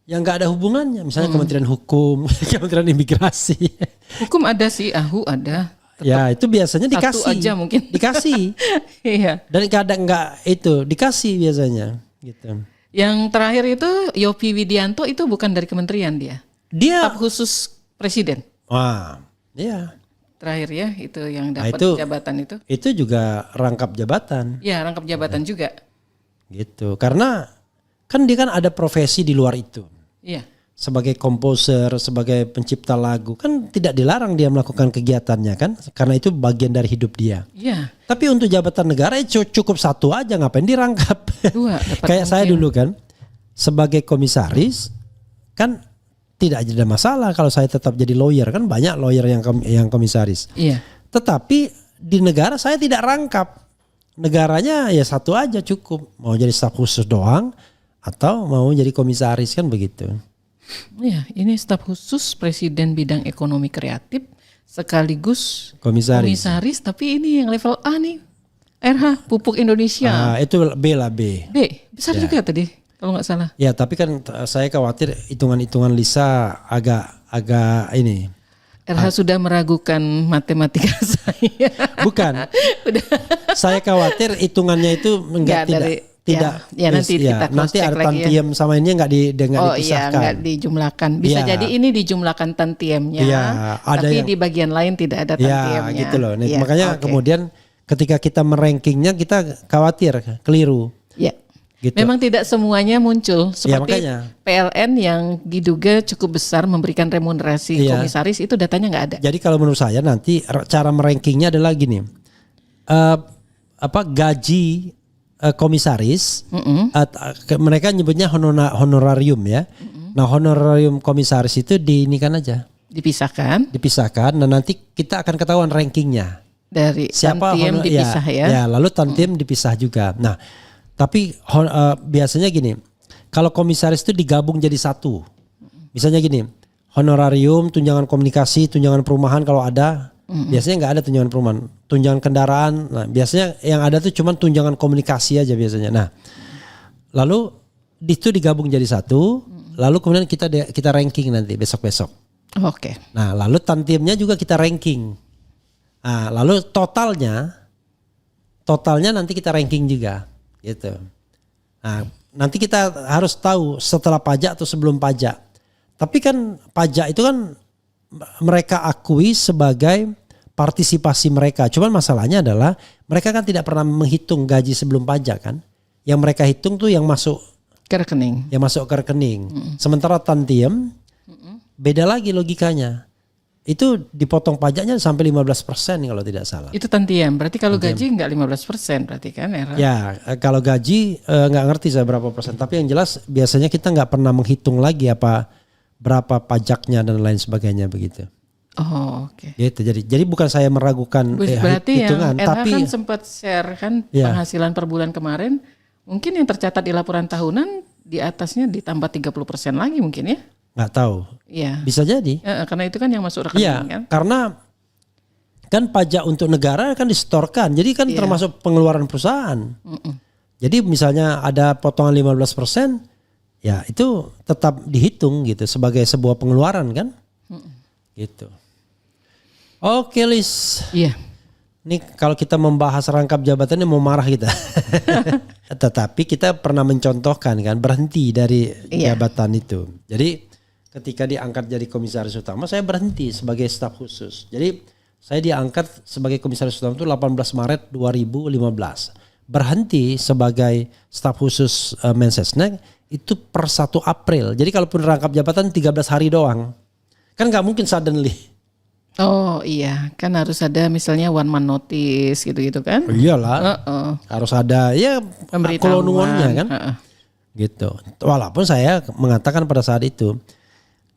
yang nggak ada hubungannya, misalnya Kementerian Hukum, Kementerian Imigrasi. Hukum ada sih, AHU ada. Ya itu biasanya Satu dikasih, aja mungkin. dikasih. Iya. Dan kadang nggak itu dikasih biasanya, gitu. Yang terakhir itu Yovie Widianto itu bukan dari kementerian dia. Dia, Staf khusus presiden. wah, ya Terakhir ya itu yang Nah, dapat itu- jabatan itu. itu juga rangkap jabatan, Ya, rangkap jabatan juga. gitu. Karena kan dia kan ada profesi di luar itu. Iya. Sebagai komposer, sebagai pencipta lagu, kan tidak dilarang dia melakukan kegiatannya kan, karena itu bagian dari hidup dia. Iya. Tapi untuk jabatan negara cukup satu aja, ngapain dirangkap? Dua dapat Kayak saya mungkin. dulu kan, sebagai komisaris kan tidak ada masalah kalau saya tetap jadi lawyer, kan banyak lawyer yang komisaris. Iya. Tetapi di negara saya tidak rangkap. Negaranya ya satu aja cukup, mau jadi staf khusus doang atau mau jadi komisaris, kan begitu. Iya, ini staf khusus presiden bidang ekonomi kreatif sekaligus Komisaris. komisaris, tapi ini yang level A nih. RH Pupuk Indonesia. Ah, itu B lah B. B, besar juga tadi kalau nggak salah. Ya tapi kan saya khawatir hitungan-hitungan Lisa agak ini. RH sudah meragukan matematika saya. Bukan. Saya khawatir hitungannya itu Nggak tidak ya nanti kita cross nanti check ada lagi ya. tantiem sama ini nggak Oh iya, dipisahkan. nggak dijumlahkan. Bisa Iya. jadi ini dijumlahkan tantiemnya, Iya, ada tapi yang- di bagian lain tidak ada Ya tantiemnya. gitu loh. Nih, Iya, makanya oke. kemudian ketika kita merankingnya kita khawatir keliru. Ya. Gitu. Memang tidak semuanya muncul seperti makanya. PLN yang diduga cukup besar memberikan remunerasi Iya. komisaris itu datanya nggak ada. Jadi kalau menurut saya nanti cara merankingnya adalah gini. Gaji komisaris, mereka nyebutnya honorarium ya. Nah honorarium komisaris itu diinikan aja, Dipisahkan dipisahkan. Dan nanti kita akan ketahuan rankingnya. dari Siapa tantiem dipisah ya. Ya, lalu tantiem dipisah juga. Nah, tapi biasanya gini, kalau komisaris itu digabung jadi satu. Misalnya gini, honorarium, tunjangan komunikasi, tunjangan perumahan kalau ada. Biasanya nggak ada tunjangan perumahan, tunjangan kendaraan. Nah, biasanya yang ada tuh cuma tunjangan komunikasi aja biasanya. Nah, lalu itu digabung jadi satu. Lalu kemudian kita ranking nanti besok-besok. Oke. Nah, lalu tantiemnya juga kita ranking. Nah, lalu totalnya nanti kita ranking juga, gitu. Nah, nanti kita harus tahu setelah pajak atau sebelum pajak. Tapi kan pajak itu kan mereka akui sebagai partisipasi mereka. Cuman masalahnya adalah mereka kan tidak pernah menghitung gaji sebelum pajak kan. Yang mereka hitung tuh yang masuk Ke rekening. ke rekening. Sementara tantiem beda lagi logikanya. Itu dipotong pajaknya sampai 15% kalau tidak salah. Itu tantiem. Berarti kalau gaji nggak 15% berarti kan era. Ya kalau gaji nggak ngerti saya berapa persen. Tapi yang jelas biasanya kita nggak pernah menghitung lagi berapa pajaknya dan lain sebagainya begitu. Oh, oke. Gitu. Jadi bukan saya meragukan Berarti hitungan, yang RH tapi kan sempat share kan Ya. penghasilan per bulan kemarin. Mungkin yang tercatat di laporan tahunan di atasnya ditambah 30% lagi mungkin ya. nggak tahu. Iya. Bisa jadi. Karena itu kan yang masuk Iya, rekening kan. karena kan pajak untuk negara kan disetorkan. Jadi kan termasuk pengeluaran perusahaan. Jadi misalnya ada potongan 15%, ya itu tetap dihitung gitu sebagai sebuah pengeluaran kan. Gitu. Oke Lis. Iya. Ini kalau kita membahas rangkap jabatan ini mau marah kita. Tetapi kita pernah mencontohkan kan berhenti dari jabatan itu. Jadi ketika diangkat jadi komisaris utama saya berhenti sebagai staf khusus. Jadi saya diangkat sebagai komisaris utama itu 18 Maret 2015. Berhenti sebagai staf khusus Mensesnek itu per 1 April. Jadi kalaupun rangkap jabatan 13 hari doang. Kan gak mungkin suddenly. Oh iya, kan harus ada misalnya one man notice gitu-gitu kan. Iyalah. Harus ada ya kolonungannya kan. Gitu. Walaupun saya mengatakan pada saat itu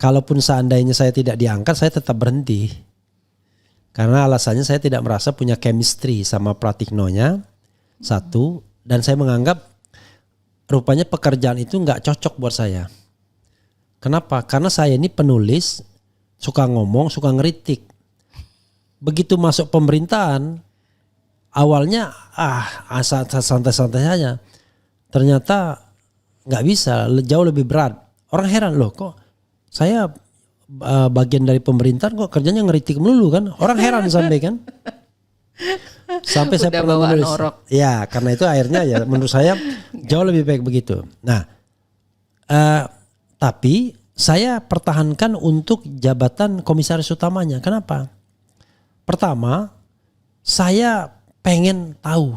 kalaupun seandainya saya tidak diangkat, saya tetap berhenti. Karena alasannya saya tidak merasa punya chemistry sama Pratiknonya, satu. Dan saya menganggap rupanya pekerjaan itu nggak cocok buat saya. Kenapa? Karena saya ini penulis, suka ngomong, suka ngeritik. Begitu masuk pemerintahan, awalnya santai-santai saja. Ternyata nggak bisa, jauh lebih berat. Orang heran loh, kok saya bagian dari pemerintahan kok kerjanya ngeritik melulu kan? Orang heran sampai kan? Sampai saya pernah menulis. Ya, karena itu akhirnya ya menurut saya jauh lebih baik begitu. Nah, tapi saya pertahankan untuk jabatan komisaris utamanya. Kenapa? Pertama, saya pengen tahu.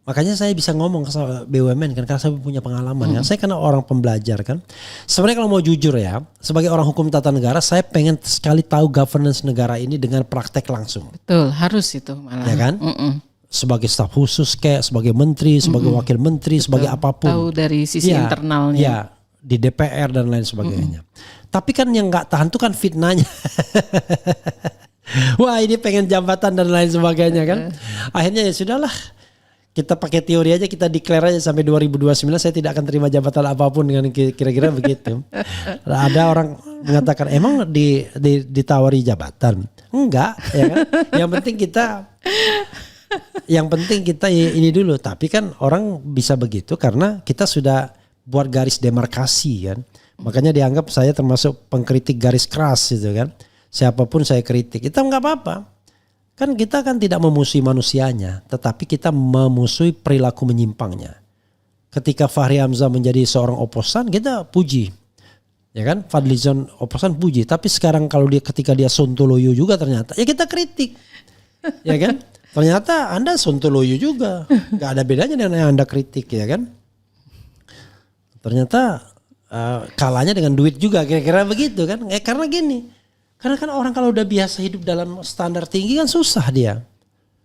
Makanya saya bisa ngomong ke BUMN kan, karena saya punya pengalaman kan. Saya karena orang pembelajar kan. Sebenarnya kalau mau jujur ya, sebagai orang hukum tata negara, saya pengen sekali tahu governance negara ini dengan praktek langsung. Betul, harus itu malah. Ya kan? Sebagai staf khusus kayak, sebagai menteri, sebagai wakil menteri, sebagai apapun. Tahu dari sisi internalnya. Ya, di DPR dan lain sebagainya. Tapi kan yang nggak tahan tuh kan fitnahnya. Wah, ini pengen jabatan dan lain sebagainya kan. Akhirnya ya sudahlah. Kita pakai teori aja, kita declare aja sampai 2029 saya tidak akan terima jabatan apapun, dengan kira-kira begitu. Ada orang mengatakan emang ditawari jabatan? Enggak, ya kan? Yang penting kita ini dulu. Tapi kan orang bisa begitu karena kita sudah buat garis demarkasi kan. Makanya dianggap saya termasuk pengkritik garis keras gitu kan. Siapapun saya kritik, itu enggak apa-apa. Kan kita kan tidak memusuhi manusianya, tetapi kita memusuhi perilaku menyimpangnya. Ketika Fahri Hamzah menjadi seorang oposan, kita puji. Ya kan? Fadlizon oposan puji. Tapi sekarang kalau ketika dia sontoloyo juga ternyata, ya kita kritik. Ya kan? Ternyata Anda sontoloyo juga. Gak ada bedanya dengan yang Anda kritik, ya kan? Ternyata kalahnya dengan duit juga, kira-kira begitu kan? Karena gini. Karena kan orang kalau udah biasa hidup dalam standar tinggi kan susah dia.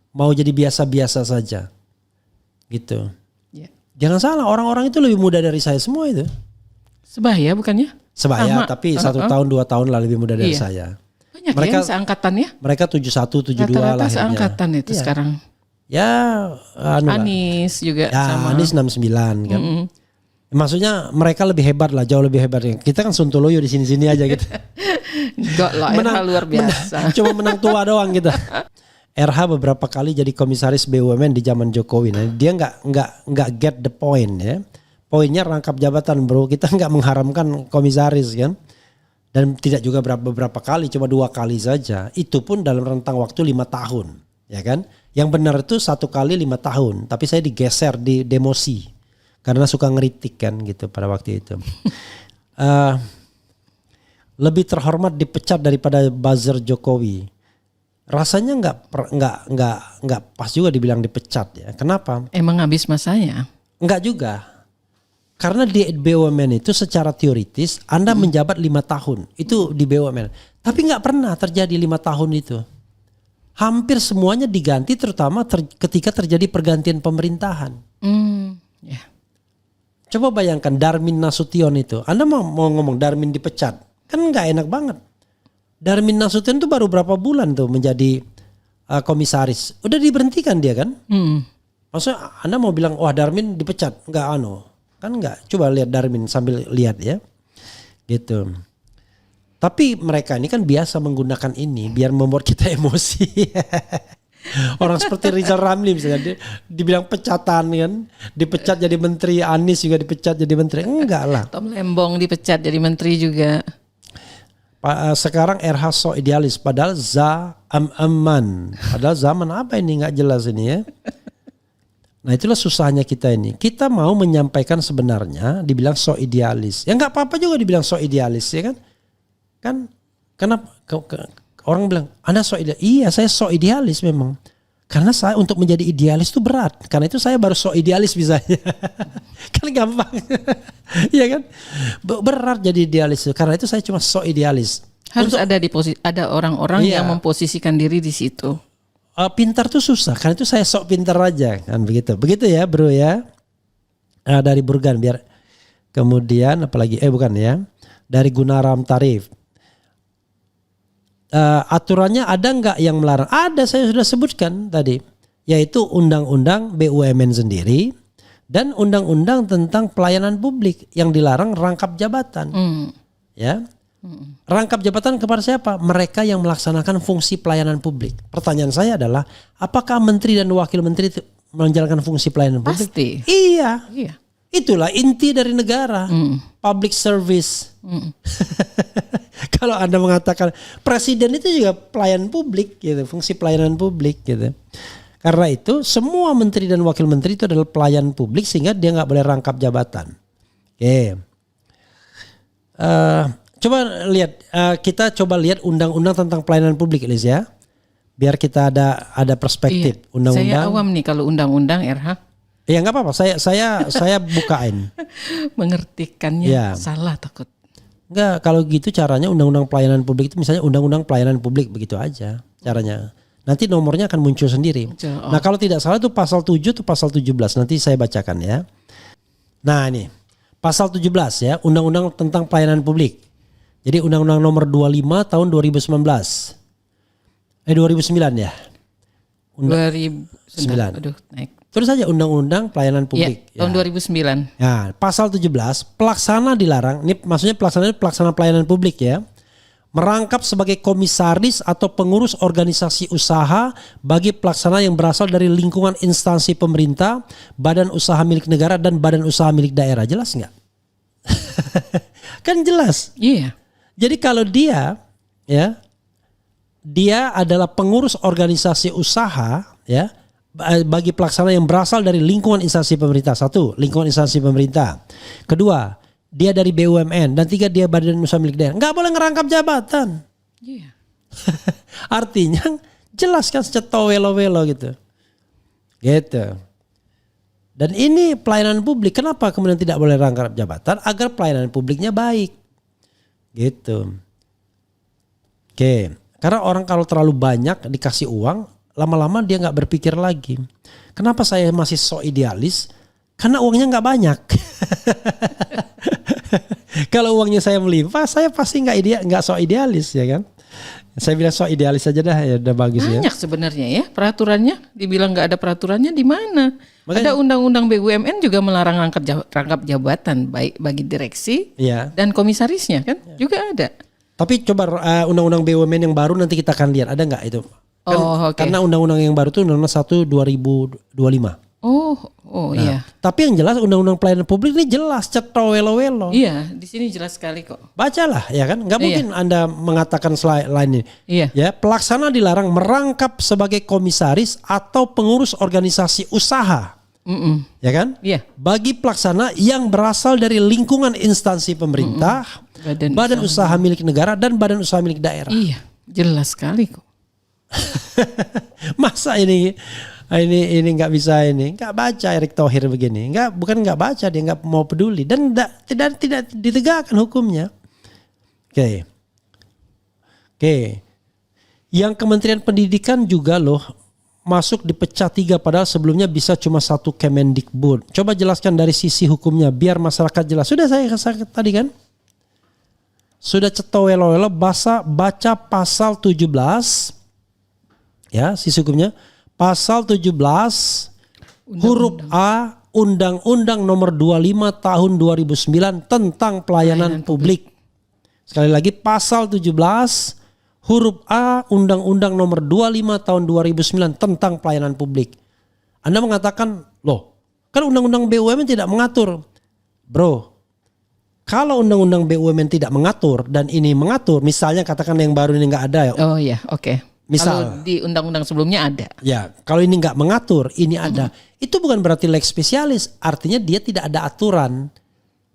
Mau jadi biasa-biasa saja. Gitu. Yeah. Jangan salah, orang-orang itu lebih muda dari saya semua itu. Sebaya bukannya? Sebaya, tapi 1 tahun 2 tahun lah lebih muda dari saya. Banyak mereka, ya seangkatan ya? Mereka 71, 72 lah. Rata-rata seangkatan itu sekarang. Ya, Anis juga sama. Anis 69 kan. Maksudnya mereka lebih hebat lah, jauh lebih hebat. Kita kan sontoloyo di sini-sini aja gitu. Enggak lah, RH luar biasa. Cuma menang tua doang kita. RH beberapa kali jadi komisaris BUMN di zaman Jokowi. Nah, dia nggak get the point ya. Poinnya rangkap jabatan bro. Kita nggak mengharamkan komisaris kan. Dan tidak juga beberapa kali, cuma 2 kali saja. Itu pun dalam rentang waktu 5 tahun, ya kan? Yang benar itu 1 kali 5 tahun. Tapi saya digeser, di demosi. Karena suka ngeritik kan gitu pada waktu itu. Lebih terhormat dipecat daripada buzzer Jokowi. Rasanya nggak pas juga dibilang dipecat ya. Kenapa? Emang habis masanya? Enggak juga. Karena di BUMN itu secara teoritis Anda menjabat 5 tahun. Itu di BUMN. Tapi nggak pernah terjadi 5 tahun itu. Hampir semuanya diganti, terutama ketika terjadi pergantian pemerintahan. Yeah. Coba bayangkan Darmin Nasution itu. Anda mau ngomong Darmin dipecat. Kan nggak enak banget. Darmin Nasution itu baru berapa bulan tuh menjadi komisaris. Udah diberhentikan dia kan. Maksudnya Anda mau bilang wah Darmin dipecat. Nggak Kan nggak. Coba lihat Darmin sambil lihat ya. Gitu. Tapi mereka ini kan biasa menggunakan ini biar membuat kita emosi. Orang seperti Rizal Ramli misalnya dibilang pecatan kan, dipecat jadi menteri. Anies juga dipecat jadi menteri. Enggak lah. Tom Lembong dipecat jadi menteri juga. Sekarang RH so idealis padahal aman. Padahal zaman apa ini nggak jelas ini ya. Nah itulah susahnya kita ini. Kita mau menyampaikan sebenarnya dibilang so idealis. Ya nggak apa-apa juga dibilang so idealis ya kan. Kan kenapa orang bilang Anda so idealis. Iya saya so idealis memang. Karena saya untuk menjadi idealis itu berat. Karena itu saya baru so idealis misalnya. Kan gampang. Iya kan? Berat jadi idealis. Karena itu saya cuma so idealis. Harus ada orang-orang yang memposisikan diri di situ. Pintar tuh susah. Karena itu saya sok pintar aja kan begitu. Begitu ya bro ya. Dari Burgan biar kemudian apalagi bukan ya. dari Gunaram Tarif. Aturannya ada nggak yang melarang? Ada, saya sudah sebutkan tadi, yaitu Undang-Undang BUMN sendiri dan Undang-Undang tentang pelayanan publik yang dilarang rangkap jabatan. Ya, rangkap jabatan kepada siapa? Mereka yang melaksanakan fungsi pelayanan publik. Pertanyaan saya adalah, apakah menteri dan wakil menteri itu menjalankan fungsi pelayanan publik? Pasti. Iya. Iya. Itulah inti dari negara, public service. Kalau Anda mengatakan presiden itu juga pelayan publik, gitu, fungsi pelayanan publik, gitu. Karena itu semua menteri dan wakil menteri itu adalah pelayan publik sehingga dia nggak boleh rangkap jabatan. Oke. Coba lihat, kita coba lihat undang-undang tentang pelayanan publik, Elis ya, biar kita ada perspektif. Iya. Undang-undang. Saya awam nih kalau undang-undang RH. Ya nggak apa-apa, saya bukain. Mengertikannya Ya. salah takut. Enggak, kalau gitu caranya undang-undang pelayanan publik itu misalnya undang-undang pelayanan publik, begitu aja caranya. Nanti nomornya akan muncul sendiri. Nah, kalau tidak salah itu pasal 7 atau pasal 17, nanti saya bacakan ya. Nah, ini pasal 17 ya, undang-undang tentang pelayanan publik. Jadi undang-undang nomor 25 tahun 2019. 2009 ya. 2009. Aduh, naik. Terus saja undang-undang pelayanan publik. Ya, tahun 2009. Ya, pasal 17 pelaksana dilarang. Ini maksudnya pelaksana pelayanan publik ya. Merangkap sebagai komisaris atau pengurus organisasi usaha bagi pelaksana yang berasal dari lingkungan instansi pemerintah, badan usaha milik negara dan badan usaha milik daerah. Jelas nggak? Kan jelas. Iya. Jadi kalau dia adalah pengurus organisasi usaha ya, bagi pelaksana yang berasal dari lingkungan instansi pemerintah. Satu, lingkungan instansi pemerintah. Kedua, dia dari BUMN. Dan tiga, dia badan usaha milik daerah. Nggak boleh ngerangkap jabatan. Iya. Artinya jelas kan, ceto welo-welo gitu. Gitu. Dan ini pelayanan publik. Kenapa kemudian tidak boleh rangkap jabatan? Agar pelayanan publiknya baik. Gitu. Oke. Karena orang kalau terlalu banyak dikasih uang, lama-lama dia nggak berpikir lagi. Kenapa saya masih so idealis? Karena uangnya nggak banyak. Kalau uangnya saya melimpah, saya pasti nggak so idealis ya kan. Saya bilang so idealis aja dah, ya udah bagus ya. Banyak sebenarnya ya peraturannya. Dibilang nggak ada peraturannya di mana? Ada undang-undang BUMN juga melarang rangkap jabatan baik bagi direksi dan komisarisnya kan juga ada. Tapi coba undang-undang BUMN yang baru nanti kita akan lihat ada nggak itu. Kan, okay. Karena undang-undang yang baru itu undang-undang 1 2025. Iya. Tapi yang jelas undang-undang pelayanan publik ini jelas cetro welo-welo. Iya, di sini jelas sekali kok. Bacalah ya kan, nggak mungkin Anda mengatakan lain ini. Iya. Ya, pelaksana dilarang merangkap sebagai komisaris atau pengurus organisasi usaha. Ya kan? Iya. Bagi pelaksana yang berasal dari lingkungan instansi pemerintah, badan usaha milik negara dan badan usaha milik daerah. Iya, jelas sekali kok. Masa ini nggak bisa nggak baca Erick Thohir begini, bukan nggak baca, dia nggak mau peduli dan tidak ditegakkan hukumnya. Oke. Yang Kementerian Pendidikan juga loh masuk dipecah 3 padahal sebelumnya bisa cuma 1 Kemendikbud. Coba jelaskan dari sisi hukumnya biar masyarakat jelas. Sudah saya tadi kan. Sudah cetowelo-welo baca pasal 17. Ya, sisi hukumnya pasal 17 huruf A Undang-Undang nomor 25 tahun 2009 tentang pelayanan publik. Sekali lagi pasal 17 huruf A Undang-Undang nomor 25 tahun 2009 tentang pelayanan publik. Anda mengatakan, loh, kan Undang-Undang BUMN tidak mengatur. Bro, kalau Undang-Undang BUMN tidak mengatur dan ini mengatur, misalnya katakan yang baru ini nggak ada ya. Oh iya, oke. Misal, kalau di undang-undang sebelumnya ada. Ya, kalau ini nggak mengatur, ini ada. Itu bukan berarti lex spesialis. Artinya dia tidak ada aturan.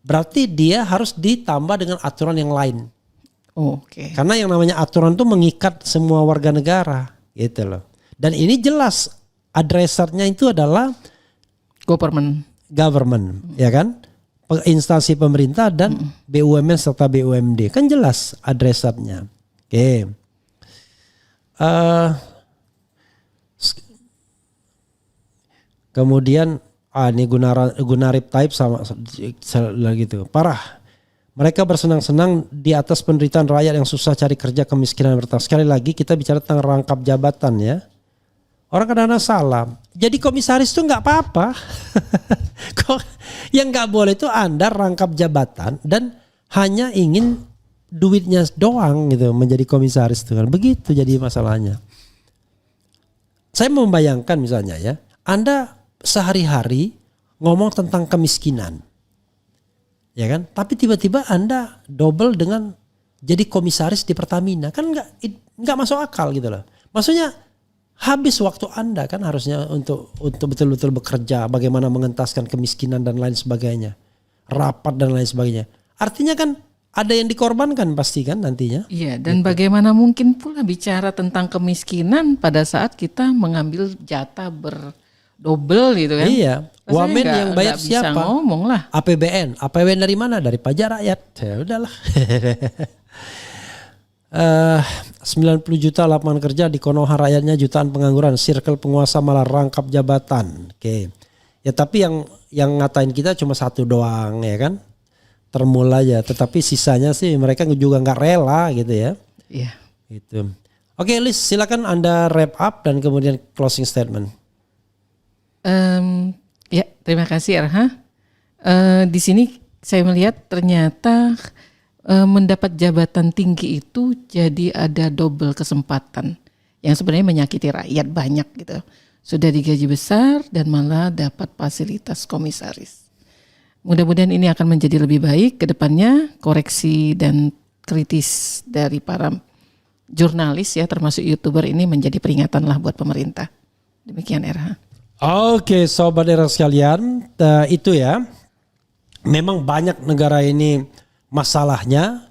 Berarti dia harus ditambah dengan aturan yang lain. Oke. Karena yang namanya aturan itu mengikat semua warga negara, gitu loh. Dan ini jelas adresatnya itu adalah government, ya kan? Instansi pemerintah dan BUMN serta BUMD. Kan jelas adresatnya. Oke. Kemudian ini Gunarip Taib sama lagi gitu. Parah. Mereka bersenang-senang di atas penderitaan rakyat yang susah cari kerja, kemiskinan bertambah. Sekali lagi kita bicara tentang rangkap jabatan ya. Orang kadang-kadang salah. Jadi komisaris itu nggak apa-apa. Yang nggak boleh itu Anda rangkap jabatan dan hanya ingin duitnya doang gitu menjadi komisaris itu kan. Begitu jadi masalahnya. Saya membayangkan misalnya ya, Anda sehari-hari ngomong tentang kemiskinan. Ya kan? Tapi tiba-tiba Anda double dengan jadi komisaris di Pertamina. Kan nggak masuk akal gitu loh. Maksudnya habis waktu Anda kan harusnya untuk betul-betul bekerja, bagaimana mengentaskan kemiskinan dan lain sebagainya. Rapat dan lain sebagainya. Artinya kan ada yang dikorbankan pasti kan nantinya. Iya, dan bagaimana mungkin pula bicara tentang kemiskinan pada saat kita mengambil jatah berdobel gitu kan. Iya. Rasanya Wamen yang bayar bisa siapa? ngomong lah. APBN. APBN dari mana? Dari pajak rakyat. Ya udahlah. 90 juta lapangan kerja di Konoha, rakyatnya jutaan pengangguran. Circle penguasa malah rangkap jabatan. Oke. Ya tapi yang ngatain kita cuma satu doang ya kan. Termul aja. Tetapi sisanya sih mereka juga nggak rela gitu ya. Iya. Gitu. Oke, Liz, silakan Anda wrap up dan kemudian closing statement. Ya, terima kasih Arha. Di sini saya melihat ternyata mendapat jabatan tinggi itu jadi ada double kesempatan yang sebenarnya menyakiti rakyat banyak gitu. Sudah digaji besar dan malah dapat fasilitas komisaris. Mudah-mudahan ini akan menjadi lebih baik ke depannya, koreksi dan kritis dari para jurnalis ya termasuk YouTuber ini menjadi peringatan lah buat pemerintah. Demikian RH. Oke, sobat era sekalian, itu ya. Memang banyak negara ini masalahnya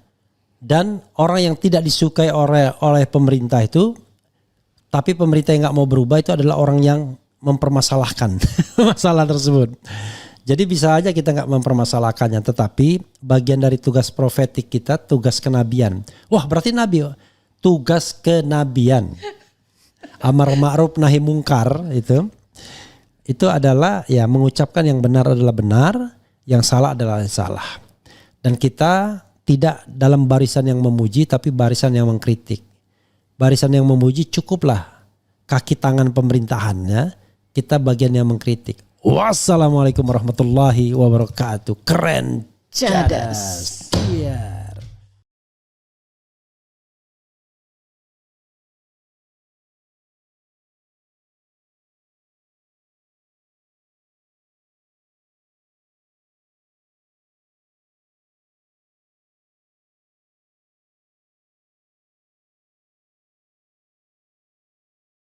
dan orang yang tidak disukai oleh pemerintah itu, tapi pemerintah yang nggak mau berubah itu adalah orang yang mempermasalahkan masalah tersebut. Jadi bisa aja kita nggak mempermasalahkannya, tetapi bagian dari tugas profetik kita, tugas kenabian. Wah, berarti nabi, tugas kenabian. Amar ma'ruf nahi mungkar itu adalah ya mengucapkan yang benar adalah benar, yang salah adalah salah. Dan kita tidak dalam barisan yang memuji tapi barisan yang mengkritik. Barisan yang memuji cukuplah kaki tangan pemerintahannya, kita bagian yang mengkritik. Wassalamualaikum warahmatullahi wabarakatuh. Keren. Cadas.